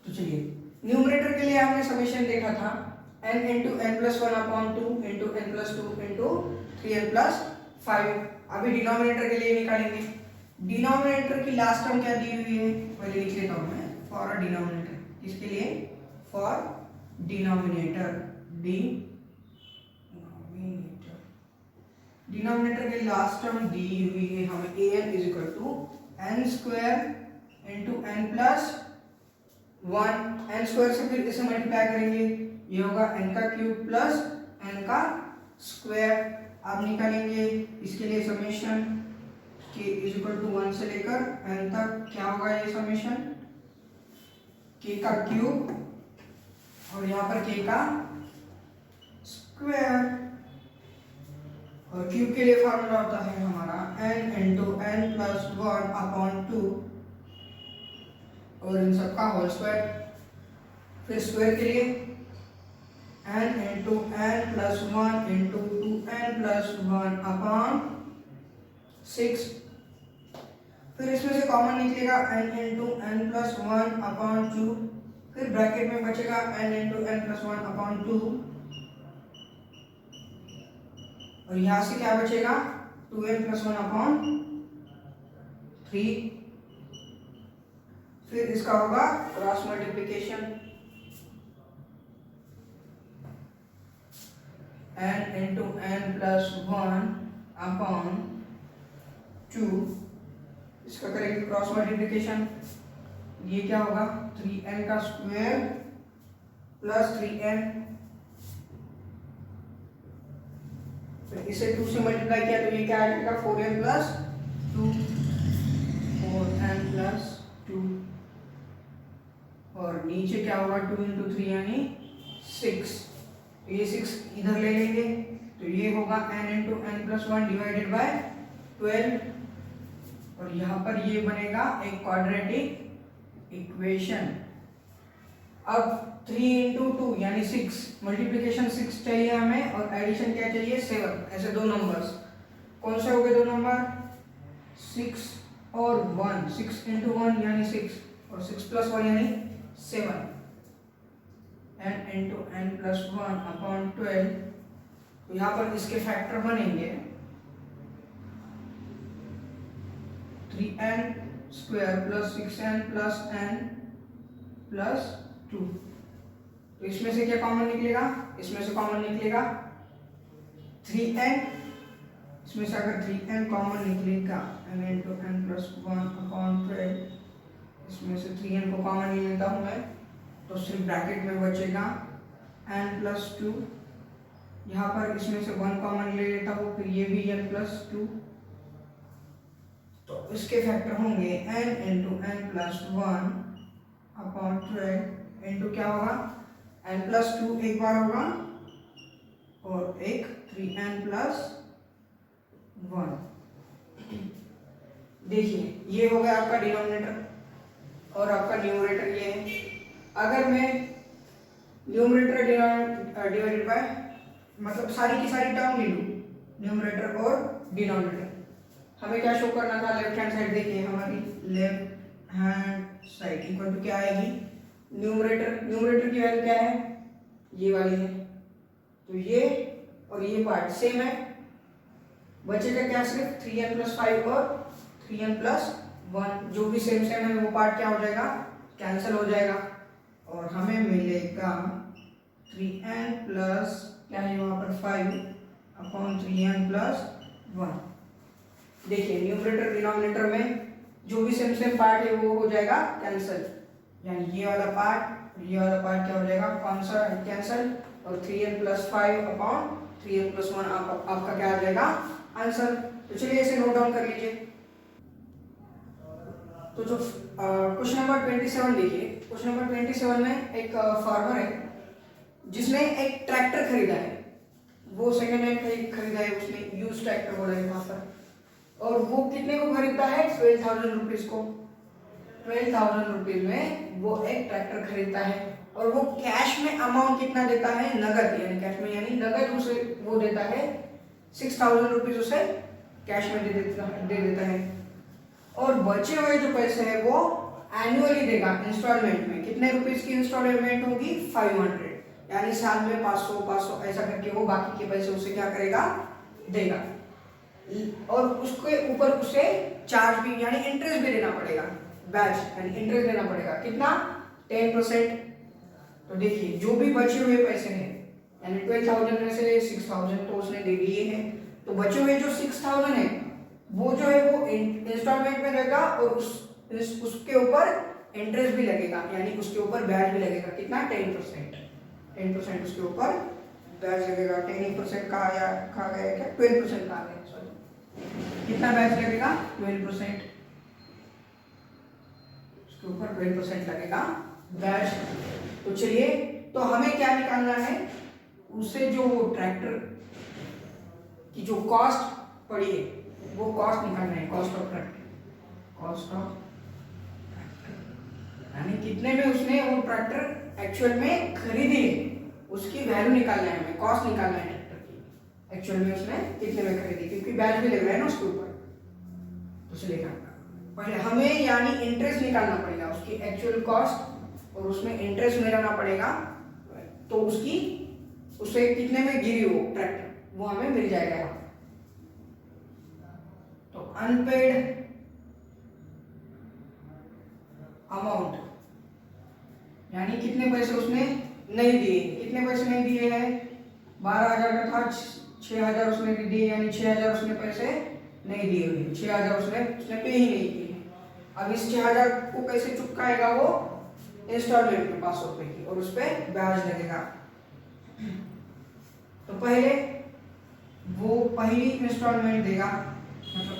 तो चलिए न्यूमरेटर के लिए हमने समेशन देखा था n into n plus 1/2 into n plus 2 into 3n plus 5। अभी डिनोमिनेटर के लिए निकालेंगे। डिनोमिनेटर की लास्ट टर्म क्या दी हुई है, पहले लिख लेता हूं मैं, फॉर अ डिनोमिनेटर। किसके लिए, फॉर डिनोमिनेटर, डिनोमिनेटर की लास्ट टर्म दी हुई है हमें an is equal to n स्क्वायर इंटू n प्लस 1। n स्क्वायर से फिर इसे मल्टीप्लाई करेंगे, ये होगा n का क्यूब प्लस n का स्क्वायर। आप निकालेंगे इसके लिए summation k is equal to 1 से लेकर n तक, क्या होगा ये समेशन, k का क्यूब और यहाँ पर k का स्क्वायर। और क्यूब के लिए फॉर्मूला होता है हमारा n इंटू n प्लस 1/2 और इन सबका होल स्क्वायर। फिर स्क्वायर के लिए n into n plus 1 into 2n plus 1/6। फिर इसमें से कॉमन निकलेगा n इंटू n प्लस 1/2, फिर ब्रैकेट में बचेगा n इंटू n प्लस 1/2, और यहां से क्या बचेगा 2n प्लस 1/3। फिर इसका होगा cross multiplication, n into n plus 1/2, इसका करेंगे क्रॉस मल्टीप्लिकेशन, ये क्या होगा 3n का स्क्वायर प्लस 3n, फिर इसे 2 से मल्टीप्लाई किया तो ये क्या आएगा 4n प्लस 2, 4n प्लस 2, और नीचे क्या होगा 2 इंटू 3 यानी 6। तो ये 6 इधर ले लेंगे, तो ये होगा n into n plus 1 divided by 12, और यहाँ पर ये बनेगा एक क्वाड्रेटिक इक्वेशन। अब 3 इंटू 2 यानी 6, मल्टीप्लिकेशन 6 चाहिए हमें और एडिशन क्या चाहिए 7। ऐसे दो नंबर्स, कौन से हो गए दो नंबर 6 और 1, 6 इंटू 1 यानी 6 और 6 प्लस 1 यानी 7, n इंटू n प्लस 1/12। तो यहाँ पर इसके फैक्टर बनेंगे 3n square plus 6n plus n plus 2। तो इसमें से क्या कॉमन निकलेगा, इसमें से कॉमन निकलेगा 3n, इसमें से अगर 3n कॉमन निकलेगा n इंटू n प्लस 1/12, इसमें से 3n को कॉमन ले लेता हूँ मैं, तो सिर्फ ब्रैकेट में बचेगा n प्लस 2। यहाँ पर इसमें से 1 कॉमन ले लेता हूँ, फिर ये भी n प्लस 2, तो इसके फैक्टर होंगे n into n plus 1/12 into क्या होगा n प्लस 2 एक बार होगा और एक 3n प्लस 1। देखिए ये हो गया आपका डिनोमिनेटर और आपका न्यूमरेटर ये है। अगर मैं न्यूमरेटर डिवाइडेड बाय मतलब सारी की सारी टर्म ले लूँ, न्यूमरेटर और डिनोमिनेटर, हमें क्या शो करना था, लेफ्ट हैंड साइड देखिए, हमारी left hand side equal to क्या आएगी, न्यूमरेटर की वैल्यू क्या है, ये वाली है, तो ये और ये पार्ट सेम है, बचेगा क्या सिर्फ 3n प्लस 5 और 3n प्लस 1, जो भी सेम है वो पार्ट क्या हो जाएगा, कैंसिल हो जाएगा, और हमें मिलेगा 3n प्लस क्या है वहाँ पर 5/3n+1। देखिए न्यूमरेटर डिनोमिनेटर में जो भी सेम सेम पार्ट है वो हो जाएगा कैंसिल, यानी ये वाला पार्ट क्या हो जाएगा कौन सा कैंसिल, और 3n+5/3n+1 आपका क्या आ जाएगा आंसर। तो चलिए इसे नोट डाउन कर लीजिए। तो जो क्वेश्चन नंबर 27 देखिए, क्वेश्चन नंबर 27 में एक फार्मर है जिसने एक ट्रैक्टर खरीदा है, वो सेकेंड हैंड खरीदा है, उसने यूज ट्रैक्टर बोला है वहां पर, और वो कितने को खरीदता है 12,000 रुपीज को। 12,000 रुपीज में वो एक ट्रैक्टर खरीदता है, और वो कैश में अमाउंट कितना देता है, नगद, यानी कैश में यानी नगद उसे वो देता है 6,000 रुपीज उसे कैश में दे देता है, और बचे हुए जो पैसे है वो एनुअली देगा इंस्टॉलमेंट में। कितने रुपीस की इंस्टॉलमेंट होगी 500, यानी साल में 500 ऐसा करके वो बाकी के पैसे उसे क्या करेगा देगा, और उसके ऊपर उसे चार्ज भी यानी इंटरेस्ट भी देना पड़ेगा, बैच यानी इंटरेस्ट देना पड़ेगा कितना 10%। तो देखिए जो भी बचे हुए पैसे हैं यानी 12,000 में से 6,000 तो उसने दे दिए हैं, तो बचे हुए जो 6,000 है वो जो है वो इंस्टॉलमेंट में रहेगा, और उसके ऊपर इंटरेस्ट भी लगेगा, यानी उसके ऊपर ब्याज भी लगेगा कितना 10% उसके ऊपर ब्याज लगेगा। 10% कहा गया क्या 12% कहा गया, सॉरी कितना ब्याज लगेगा 12%, उसके ऊपर 12% लगेगा ब्याज। तो चलिए तो हमें क्या निकालना है, उसे जो ट्रैक्टर की जो कॉस्ट पड़ी है वो कॉस्ट निकालना है, कॉस्ट ऑफ ट्रैक्टर यानी कितने में उसने वो ट्रैक्टर एक्चुअल में खरीदी है उसकी वैल्यू निकालना है, हमें कॉस्ट निकालना है ट्रैक्टर की एक्चुअल में उसने कितने में खरीदी, क्योंकि ब्याज भी लग रहा है ना उसके ऊपर। तो चलिए पहले हमें यानी इंटरेस्ट निकालना पड़ेगा उसकी एक्चुअल कॉस्ट, और उसमें इंटरेस्ट मिलाना पड़ेगा, तो उसे कितने में गिरी वो ट्रैक्टर वो हमें मिल जाएगा। तो अनपेड अमाउंट यानी कितने पैसे उसने नहीं दिए, कितने पैसे नहीं दिए हैं 12,000 का था, 6,000 उसने दिए, यानी 6,000 उसने पैसे नहीं दिए हुए, 6,000 उसने पे ही नहीं किए। अब इस 6,000 को कैसे चुकाएगा वो इंस्टॉलमेंट में 500 रुपए की, और उस पर ब्याज लगेगा। तो पहले वो पहली इंस्टॉलमेंट देगा मतलब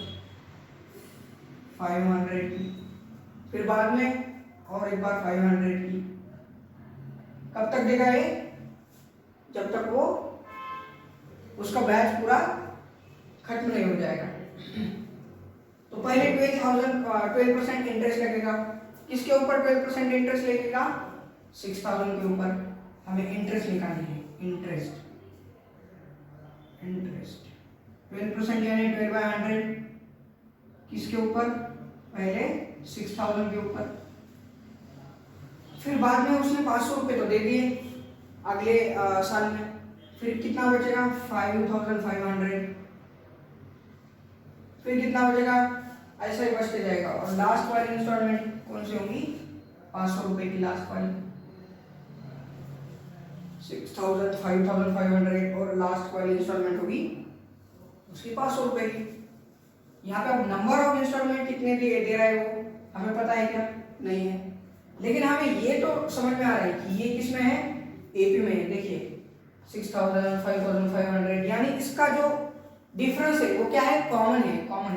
500 की, फिर बाद में और एक बार 500 की। कब तक देगा ये, जब तक वो उसका ब्याज पूरा खत्म नहीं हो जाएगा। तो पहले 12% इंटरेस्ट लगेगा, किसके ऊपर 12% इंटरेस्ट लगेगा 6,000 के ऊपर। हमें इंटरेस्ट निकालनी है, इंटरेस्ट 12% यानी 12/100 किसके ऊपर, पहले 6,000 के ऊपर, फिर बाद में उसने 500 रुपये तो दे दिए अगले साल में, फिर कितना बचेगा 5,500, फिर कितना बचेगा, ऐसा ही बचते जाएगा। और लास्ट वाली इंस्टॉलमेंट कौन सी होगी 500 रुपए की, लास्ट वाली 6,000 5,500, और लास्ट वाली इंस्टॉलमेंट होगी उसकी 500 रुपए की। यहाँ पे अब नंबर ऑफ इंस्टॉलमेंट कितने दे रहा है वो हमें पता है क्या, नहीं है, लेकिन हमें ये तो समझ में आ रहा है कि ये किसमें है एपी में है। देखिए 6,000 5,500, यानी इसका जो डिफरेंस है वो क्या है, कॉमन है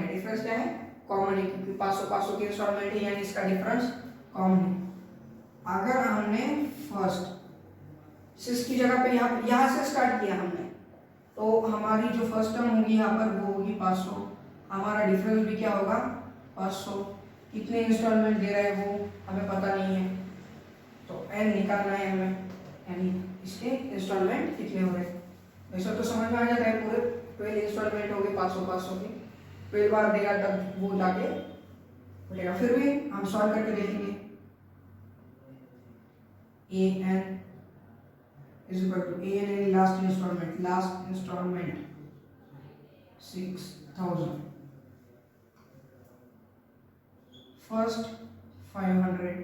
डिफरेंस क्या है कॉमन है, क्योंकि 500 की इंस्टॉलमेंट है यानी इसका डिफरेंस कॉमन है। अगर हमने फर्स्ट 6 की जगह पे यहाँ से स्टार्ट किया हमने, तो हमारी जो फर्स्ट टर्म होगी यहाँ पर वो होगी 500, हमारा डिफरेंस भी क्या होगा 500। कितने इंस्टॉलमेंट दे रहा है वो हमें पता नहीं है, तो एन निकालना है हमें, यानी इसके इंस्टॉलमेंट कितने हो रहे हैं। वैसा तो समझ में आ जाता है, पूरे 12 इंस्टॉलमेंट हो गए 500 के, 12 बार देगा तब वो जाके बोलेगा। फिर भी हम सॉल्व करके देखेंगे। A N is equal to A N last instalment 6,000, first 500,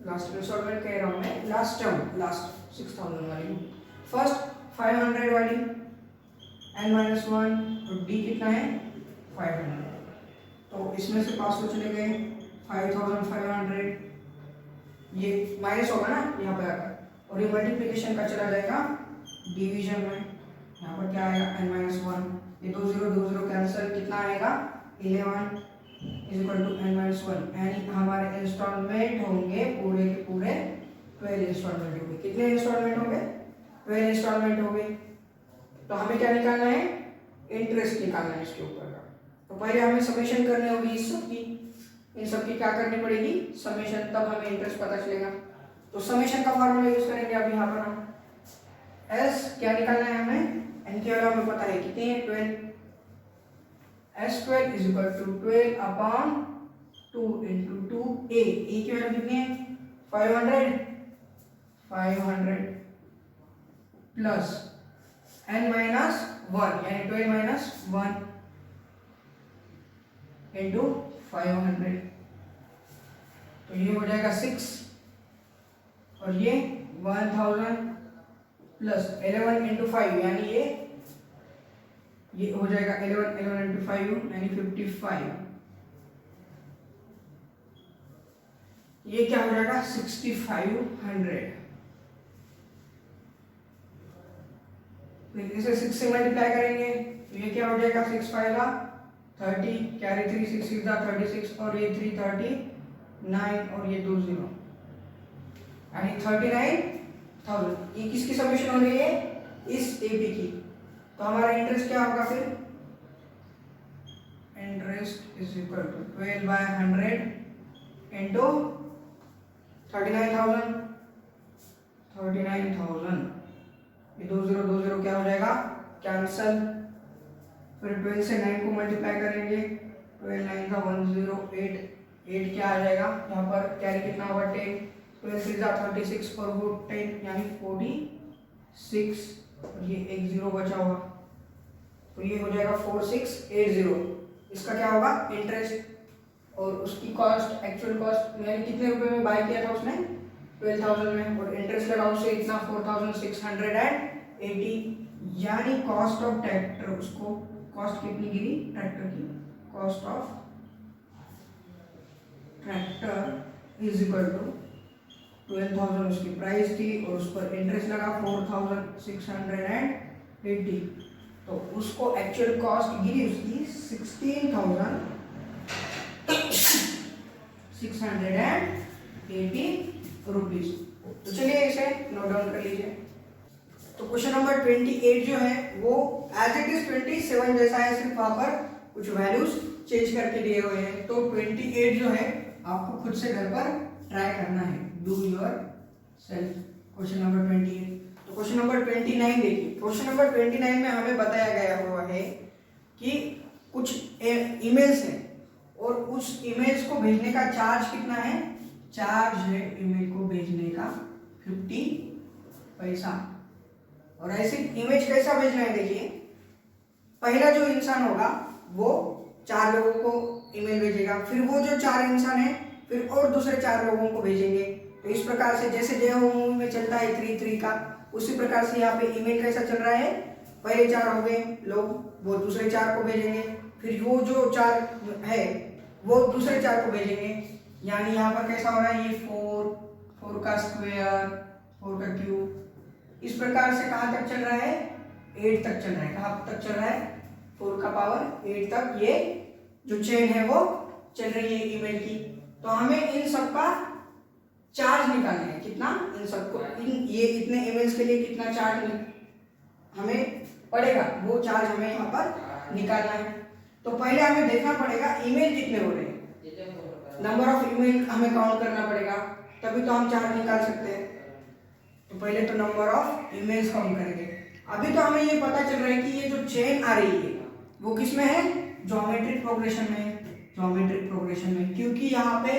last instalment कह रहा हूं मैं, लास्ट 6,000 वाली 500 वाली n-1, तो d कितना है 500, तो इसमें से 500 चले गए 5500, ये माइनस होगा ना यहाँ पे आकर, और ये मल्टीप्लिकेशन का चला जाएगा डिवीजन में, यहाँ पर क्या आएगा n-1, ये 2 0 कैंसिल, कितना आएगा 11 इज इक्वल टू n-1, यानी हमारे इंस्टॉलमेंट होंगे पूरे के पूरे 12 इंस्टॉलमेंट होंगे। कितने इंस्टॉलमेंट होंगे 12 इंस्टॉलमेंट होंगे। तो हमें क्या निकालना है इंटरेस्ट निकालना है इसके ऊपर का। तो पहले हमें समेशन करनी होगी इस सब की, इन सब की क्या करनी पड़ेगी समेशन, तब हमें इंटरेस्ट पता चलेगा। तो समेशन का फॉर्मूला यूज करेंगे अब यहाँ पर हम एस क्या निकालना है हमें, एन के वाला हमें पता है कितने हैं 12, S12 is equal to 12 upon 2 into 2 a की वैल्यू कितनी है 500 प्लस n-1 यानी 12 माइनस 1 इंटू 500, तो ये हो जाएगा 6 और ये 1000 प्लस 11 इंटू 5 यानी ये हो जाएगा 11 इंटू 5 यानी 55, ये क्या हो जाएगा 6500। फिर इसे 6 से मल्टीप्लाई करेंगे तो ये क्या हो जाएगा 6 5 30, कैरी 3 6 6 36 और ये 3 39 और ये 2 0 यानी 39,000। ये किसकी समेशन हो रही है इस एपी की। तो हमारा इंटरेस्ट क्या होगा फिर, interest is equal to 12/100 into 39,000, ये 2 0 क्या हो जाएगा कैंसल। फिर 12 से 9 को मल्टीप्लाई करेंगे, 12 9 का 108, 8 क्या आ जाएगा यहाँ पर कैरी कितना होगा 10, 12 3 36 और वो 10 यानी 46, और ये एक 0 बचा होगा तो ये हो जाएगा 4680। इसका क्या होगा इंटरेस्ट, और उसकी कॉस्ट एक्चुअल कॉस्ट मैंने कितने रुपए में बाय किया था उसने 12,000 में, और इंटरेस्ट लगा उसे इतना 4680, यानी कॉस्ट ऑफ ट्रैक्टर, उसको कॉस्ट कितनी गिरी ट्रैक्टर की, cost of tractor is equal to 12,000 उसकी प्राइस थी और उस पर इंटरेस्ट लगा 4680, तो उसको एक्चुअल कॉस्ट गिरी उसकी 16,680 रुपीज। तो चलिए इसे नोट डाउन कर लीजिए। तो क्वेश्चन नंबर 28 जो है वो एज इट इज 27 जैसा है, सिर्फ वहां पर कुछ वैल्यूज चेंज करके दिए हुए हैं। तो 28 जो है आपको खुद से घर पर ट्राई करना है, do your self. Question number 28। तो क्वेश्चन नंबर 29 देखिए। क्वेश्चन नंबर 29 में हमें बताया गया हुआ है कि कुछ ईमेल्स हैं और उस ईमेल्स को भेजने का चार्ज कितना है, चार्ज है ईमेल को भेजने का 50 पैसा। और ऐसे इमेज कैसा भेजना है देखिए, पहला जो इंसान होगा वो 4 लोगों को ईमेल भेजेगा, फिर वो जो 4 इंसान है फिर और दूसरे 4 लोगों को भेजेंगे। तो इस प्रकार से जैसे जय हो मूवी में चलता है 3 का, उसी प्रकार से यहाँ पे ईमेल कैसा चल रहा है, पहले 4 हो गए लोग, वो दूसरे 4 को भेजेंगे, फिर वो जो 4 है वो दूसरे 4 को भेजेंगे। यानी यहाँ पर कैसा हो रहा है, ये 4 का स्क्वायर 4 का क्यूब, इस प्रकार से कहाँ तक चल रहा है 8 तक चल रहा है। कहाँ तक चल रहा है 4 का पावर 8 तक ये जो चेन है वो चल रही है ईमेल की। तो हमें इन सब का चार्ज निकालना है, कितना इन सबको, ये इतने ईमेल्स के लिए कितना चार्ज हमें पड़ेगा, वो चार्ज हमें यहाँ पर निकालना है। तो पहले हमें देखना पड़ेगा ईमेल कितने हो रहे हैं, नंबर ऑफ ईमेल हमें काउंट करना पड़ेगा, तभी तो हम चार्ज निकाल सकते हैं। तो पहले तो नंबर ऑफ ईमेल्स काउंट करेंगे। अभी तो हमें ये पता चल रहा है कि ये जो चेन आ रही है वो किस में है, ज्योमेट्रिक प्रोग्रेशन में, ज्योमेट्रिक प्रोग्रेशन में, क्योंकि यहाँ पे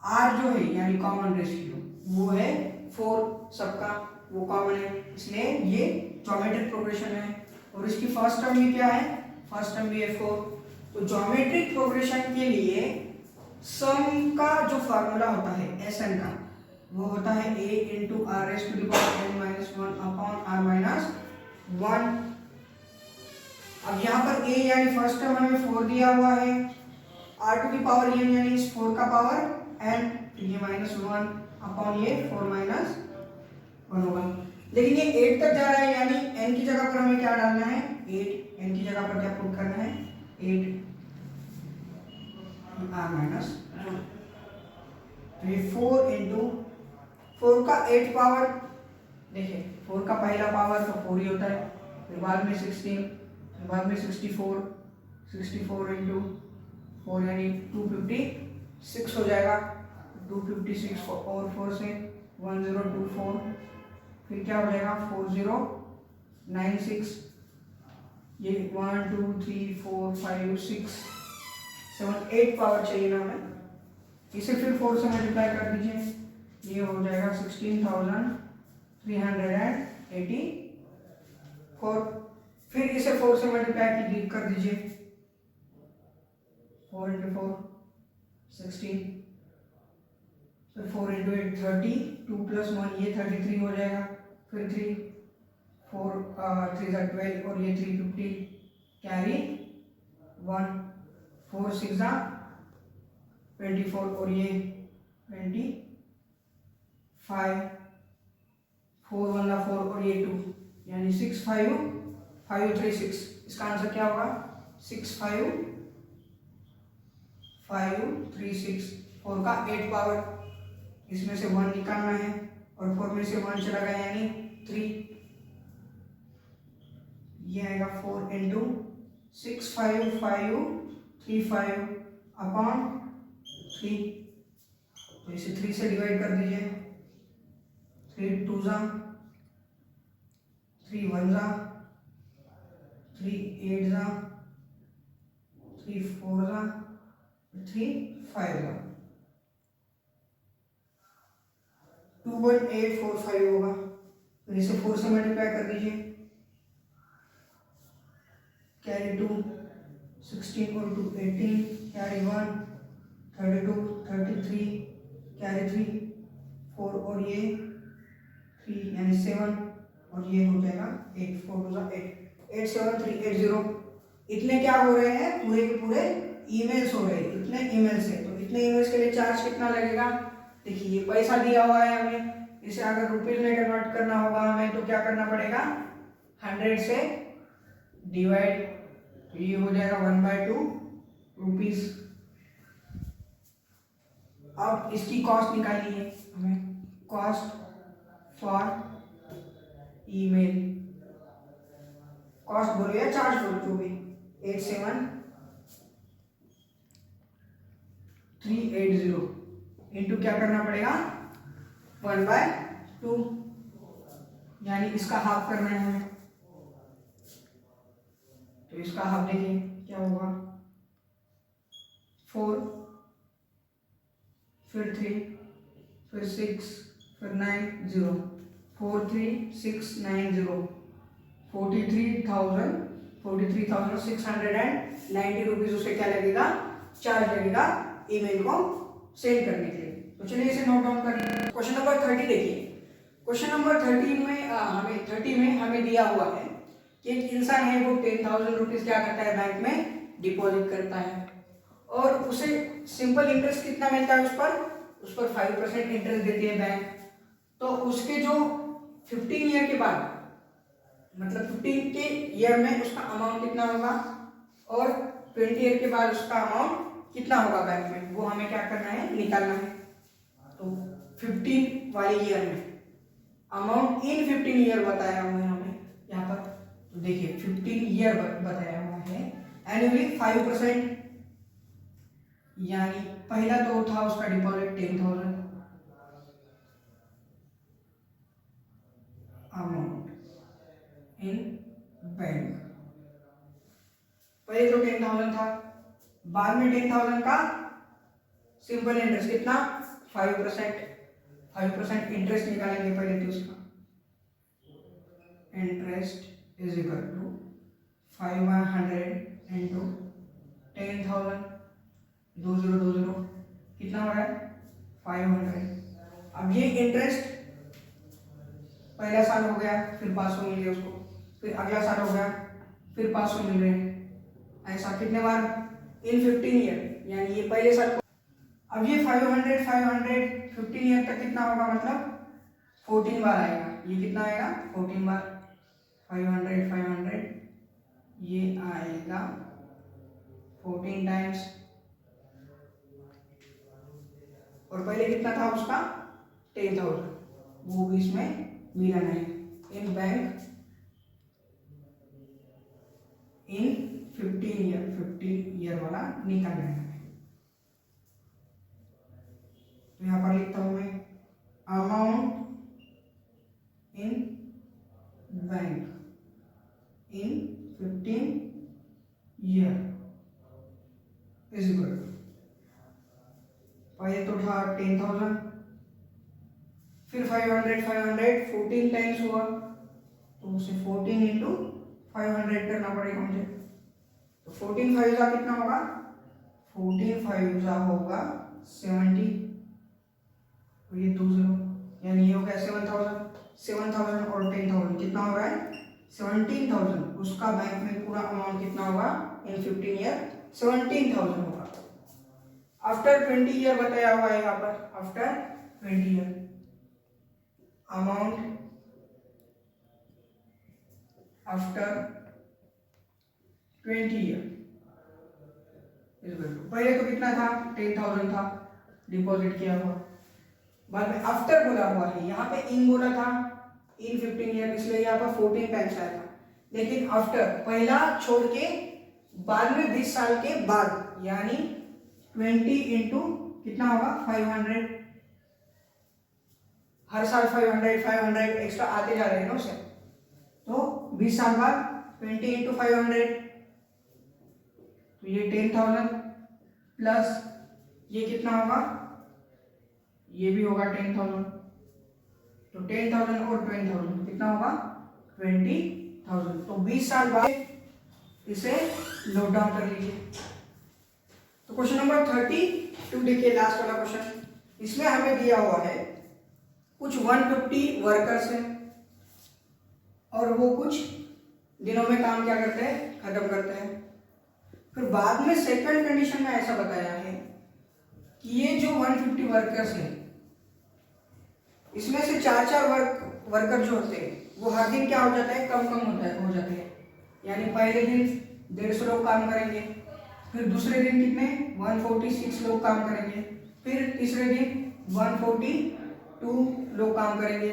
आर जो है यानी कॉमन रेशियो वो है 4, सबका वो कॉमन है, इसलिए ये ज्योमेट्रिक प्रोग्रेशन है। और इसकी फर्स्ट टर्म भी क्या है, फर्स्ट टर्म भी है 4। तो ज्योमेट्रिक प्रोग्रेशन के लिए सम का जो फार्मूला होता है SN का, वो होता है a × r⁻n - 1 अपॉन r - 1। अब यहाँ पर a यानी फर्स्ट टर्म हमें 4 दिया हुआ है, r टू की पावर n यानी इस 4 का पावर n, तो ये -1 अपॉन ये 4 माइनस 1 होगा। लेकिन ये 8 तक जा रहा है यानी n की जगह पर हमें क्या डालना है, 8। n की जगह पर क्या पुट करना है, 8 r माइनस 1। तो ये 4 इंटू 4 का 8 पावर, देखिए 4 का पहला पावर तो 4 ही होता है, फिर बाद में 16, फिर बाद में 64 इंटू 4 यानी 256 हो जाएगा। 256 और 4 से 1024, फिर क्या हो जाएगा 4096, ये 1 2 3 4 5 6 7 8 पावर चाहिए ना हमें, इसे फिर 4 से मल्टीप्लाई कर दीजिए, ये हो जाएगा 16,384। फिर इसे 4 से मल्टीप्लाई कर दीजिए, 4 इंटू 4 16, फिर 4 इंटू 8 30, 2 प्लस 1 ये 33 हो जाएगा, फिर 3 4 3 12 और ये 350 कैरी 1, 4 6 24 और ये 25, 4 1 4 और ये 2 यानी 6 5 5 3 6। इसका आंसर क्या होगा 6 5 5 3 6। 4 का 8 पावर, इसमें से 1 निकालना है और 4 में से 1 चला गया यानी 3, ये आएगा 4 इंटू 6 5 5 3 5 अपॉन 3। तो इसे 3 से डिवाइड कर दीजिए, 3 2 3 1 3 8 3 4 3 5 2.845 होगा। तो इसे 4 से मल्टीप्लाई कर दीजिए, कैरी 2 16 और 2 18, कैरी 1 32 33 कैरी 3 4 और ये 3 यानी 7 और ये हो जाएगा 8 4 2 8 87380। इतने क्या हो रहे हैं, पूरे के पूरे ईमेल्स हो रहे हैं, इतने ईमेल्स है। तो इतने ईमेल्स के लिए चार्ज कितना लगेगा, देखिए ये पैसा दिया हुआ है हमें, इसे अगर रुपीज में कन्वर्ट करना होगा हमें तो क्या करना पड़ेगा, 100 से डिवाइड, तो ये हो जाएगा 1/2 रुपीज। अब इसकी कॉस्ट निकालनी है हमें, कॉस्ट फॉर ईमेल, कॉस्ट बोलो या चार्ज बोलो जो भी, 87380 इंटू क्या करना पड़ेगा 1/2, यानी इसका हाफ करना है हमें। तो इसका हाफ देखिए क्या होगा, 4 फिर 3 फिर 6 फिर 9 0 43690 43,690 रुपीज उसे क्या लगेगा, चार्ज लगेगा ईमेल को सेंड करने के लिए। तो चलिए इसे नोट डाउन करें। क्वेश्चन नंबर 30 देखिए, क्वेश्चन नंबर 30 में हमें दिया हुआ है कि एक इंसान है वो 10,000 रुपीज क्या करता है, बैंक में डिपॉजिट करता है और उसे सिंपल इंटरेस्ट कितना मिलता है, उस पर 5% इंटरेस्ट देती है बैंक। तो उसके जो 15 ईयर के बाद, मतलब 15 के ईयर में उसका अमाउंट कितना होगा और 20 ईयर के बाद उसका अमाउंट कितना होगा बैंक में, वो हमें क्या करना है, निकालना है। तो 15 वाले ईयर में अमाउंट इन 15 ईयर बताया हुआ है हमें यहाँ पर। तो देखिए 15 ईयर बताया हुआ है, एनुअली 5%, यानी पहला तो था उसका डिपॉजिट 10,000 अमाउंट इन बैंक, पहले तो 10,000 था, बाद में 10,000 का सिंपल इंटरेस्ट कितना 5% इंटरेस्ट निकालेंगे पहले तो उसका, interest is equal to 500 into 10,000, 2020 कितना हो रहा है 500। अब ये इंटरेस्ट पहला साल हो गया, फिर पास होंगे उसको, फिर अगला साल हो गया, फिर 500 मिल रहे हैं। ऐसा कितने बार? इन 15 ईयर, यानी ये पहले साल को। अब ये 500 500 15 ईयर तक कितना होगा, मतलब 14 बार आएगा। ये कितना आएगा? 14 बार। 500 500 ये आएगा 14 टाइम्स। और पहले कितना था उसका? 10,000, वो भी इसमें मिलाना है। इन बैंक इन 15 ईयर वाला निकालना है। तो यहाँ पर लिखता हूं मैं, amount in bank in 15 year is equal to, पहले तो था 10,000, फिर 500 14 टाइम्स हुआ, तो उसे 14 इंटू 500 करना पड़ेगा मुझे। तो 14 5 कितना होगा? 14 5 होगा 70, तो ये 20, यानी ये हो गया 7,000 और 10,000 कितना हो रहा है? 17,000। उसका बैंक में पूरा अमाउंट कितना होगा इन 15 ईयर? 17,000 होगा। आफ्टर 20 ईयर बताया हुआ है यहाँ पर, after 20 year amount after 20 year. पहले तो कितना था? 10,000 था डिपॉजिट किया हुआ, बाद में आफ्टर बोला हुआ है, यहाँ पे इन बोला था इन 15 ईयर, इसलिए यहाँ पर 14 टाइम्स आया था। लेकिन आफ्टर पहला छोड़ के बाद में 20 साल के बाद, यानी 20 इंटू कितना होगा? 500। हर साल 500 एक्स्ट्रा आते जा रहे हैं ना उसे, तो 20 साल बाद 20 इंटू 500, तो ये 10,000 प्लस ये कितना होगा? ये भी होगा 10,000, तो 10,000 और 20,000 कितना होगा? 20,000। तो 20 साल बाद इसे नोट डाउन कर लीजिए। तो क्वेश्चन नंबर 32 देखिए, लास्ट वाला क्वेश्चन। इसमें हमें दिया हुआ है कुछ 150 वर्कर्स हैं और वो कुछ दिनों में काम क्या करते हैं? खत्म करते हैं। फिर बाद में सेकंड कंडीशन में ऐसा बताया है कि ये जो 150 वर्कर्स हैं, इसमें से 4 वर्कर जो होते हैं वो हर दिन क्या हो जाता है? कम हो जाते हैं। यानी पहले दिन 150 लोग काम करेंगे, फिर दूसरे दिन कितने? 146 लोग काम करेंगे, फिर तीसरे दिन 142 लोग काम करेंगे।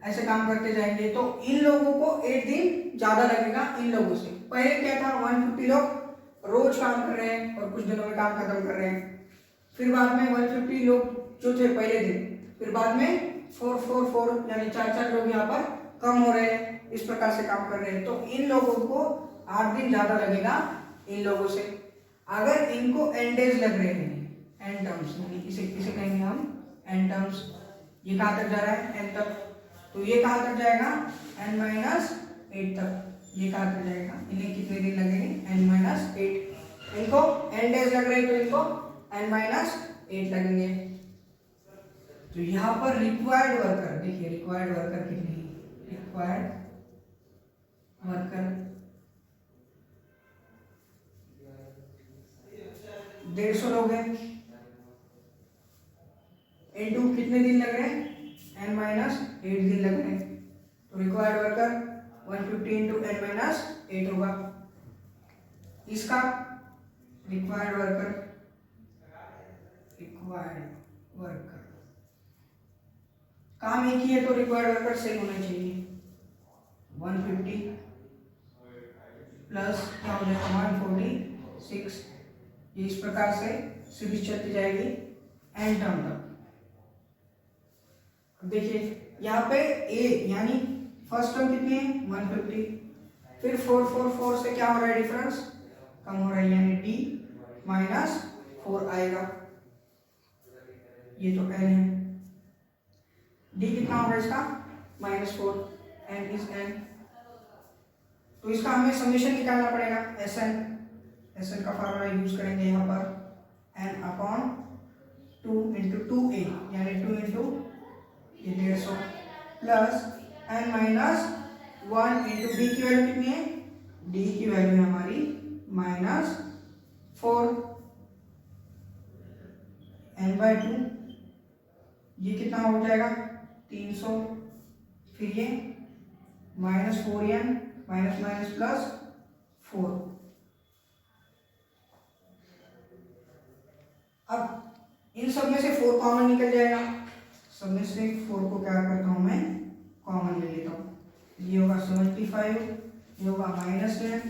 ऐसे काम करते जाएंगे, तो इन लोगों को एक दिन ज्यादा लगेगा इन लोगों से। पहले क्या था? 150 लोग रोज काम कर रहे हैं और कुछ दिनों में काम खत्म कर रहे हैं। फिर बाद में 150 लोग जो थे पहले दिन, फिर बाद में 4 यानी 4 लोग यहाँ पर कम हो रहे हैं, इस प्रकार से काम कर रहे हैं। तो इन लोगों को 8 दिन ज्यादा लगेगा इन लोगों से। अगर इनको एन डेज लग रहे हैं, एन टर्म्स, यानी इसे कहेंगे हम एन टर्म्स। ये कहाँ तक जा रहा है? एन तक। तो ये कहाँ तक जाएगा? n-8 तक। ये कहाँ तक जाएगा? इन्हें कितने दिन लगेंगे? n-8। इनको n डेज लग रहे हैं तो इनको n-8 लगेंगे। तो यहाँ पर रिक्वायर्ड वर्कर देखिए, रिक्वायर्ड वर्कर कितने हैं? रिक्वायर्ड वर्कर 150 लोग हैं, इनटू कितने दिन लग रहे हैं? n-8 दिन लग रहे हैं। तो रिक्वायर्ड वर्कर 150 इंटू n-8 होगा। इसका रिक्वायर्ड वर्कर काम एक ही है, तो रिक्वायर्ड वर्कर सेम होना चाहिए। 150 प्लस क्या हो जाएगा? 146। ये इस प्रकार से सीरीज चलती जाएगी एन टर्म तक। देखिए यहाँ पे ए यानी फर्स्ट टर्म कितनी है? 150, फिर 4 से क्या हो रहा है? डिफरेंस कम हो रहा है, यानी d -4 आएगा। ये तो n है, d कितना होगा इसका? -4, n इज n। तो इसका हमें समेशन निकालना पड़ेगा, SN का फार्मूला यूज करेंगे यहाँ पर, n अपॉन 2 इंटू 2a, यानी 2 into 150 plus n 1 into D की वैल्यू कितनी है, डी की वैल्यू है हमारी -4 n/2, ये कितना हो जाएगा 300, फिर ये -4n माइनस माइनस प्लस 4। अब इन सब में से 4 कॉमन निकल जाएगा, सब में से 4 को क्या करता हूं मैं कॉमन ले लेता हूँ। ये होगा 75, ये होगा -10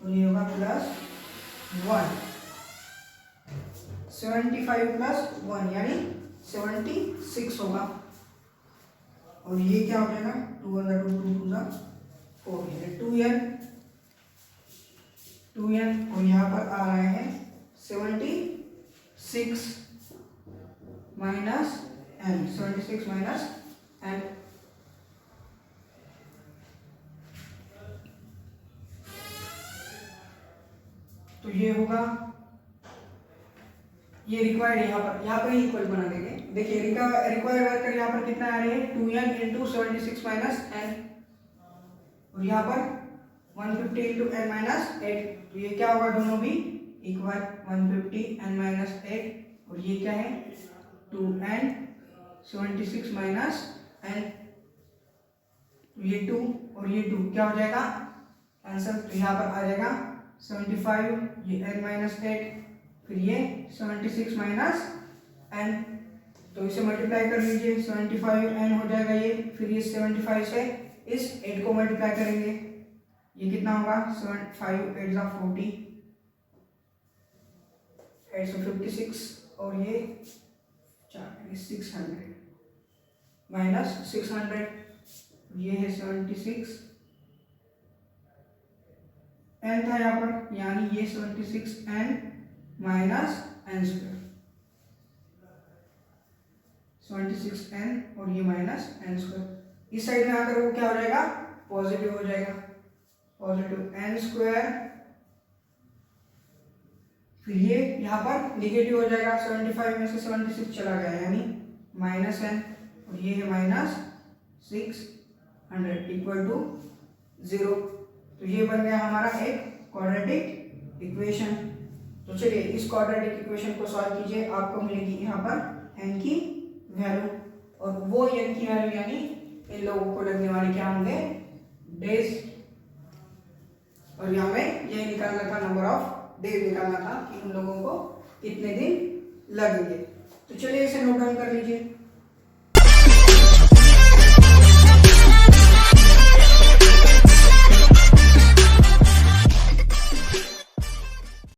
और ये होगा +1। 75 + 1 यानी 76 होगा। और ये क्या हो जाएगा 2 × 2 2 × 4 यानी 2n और यहाँ पर आ रहे हैं 76 माइनस n, 76 माइनस n। तो ये होगा, ये रिक्वायर्ड यहाँ पर इक्वल बना देंगे। देखिए रिक्वायर्ड वर्क यहाँ पर कितना आ रही है 2n इंटू 76 माइनस n और यहाँ पर 150 इंटू n माइनस 8। तो ये क्या होगा दोनों भी इक्वल 150 n माइनस 8 और ये क्या है 2n 76 माइनस n। तो ये 2 और ये 2 क्या हो जाएगा आंसर। तो यहाँ पर आ जाएगा 75, ये n माइनस 8, फिर ये 76 माइनस n। तो इसे मल्टीप्लाई कर लीजिए, 75 n हो जाएगा ये, फिर ये 75 से इस 8 को मल्टीप्लाई करेंगे, ये कितना होगा 75 8 × 40 856 और ये 600 माइनस 600, ये है 76 n था यहाँ पर, यानी ये 76 n minus n square, 76 n और ये माइनस n स्क्वायर। इस साइड में आकर वो क्या हो जाएगा पॉजिटिव हो जाएगा, पॉजिटिव n स्क्वायर, फिर ये यहाँ पर निगेटिव हो जाएगा, 75 में से 76 चला गया यानी माइनस n और ये है माइनस 600 इक्वल टू 0। तो ये बन गया हमारा एक क्वाड्रेटिक इक्वेशन। तो चलिए इस क्वाड्रेटिक इक्वेशन को सॉल्व कीजिए, आपको मिलेगी यहाँ पर n की वैल्यू और वो n की वैल्यू यानी इन लोगों को लगने वाले क्या होंगे डेज। और यहाँ में यही निकालना था, नंबर ऑफ डेज निकालना था कि उन लोगों को कितने दिन लगेंगे। तो चलिए इसे नोट डाउन कर लीजिए।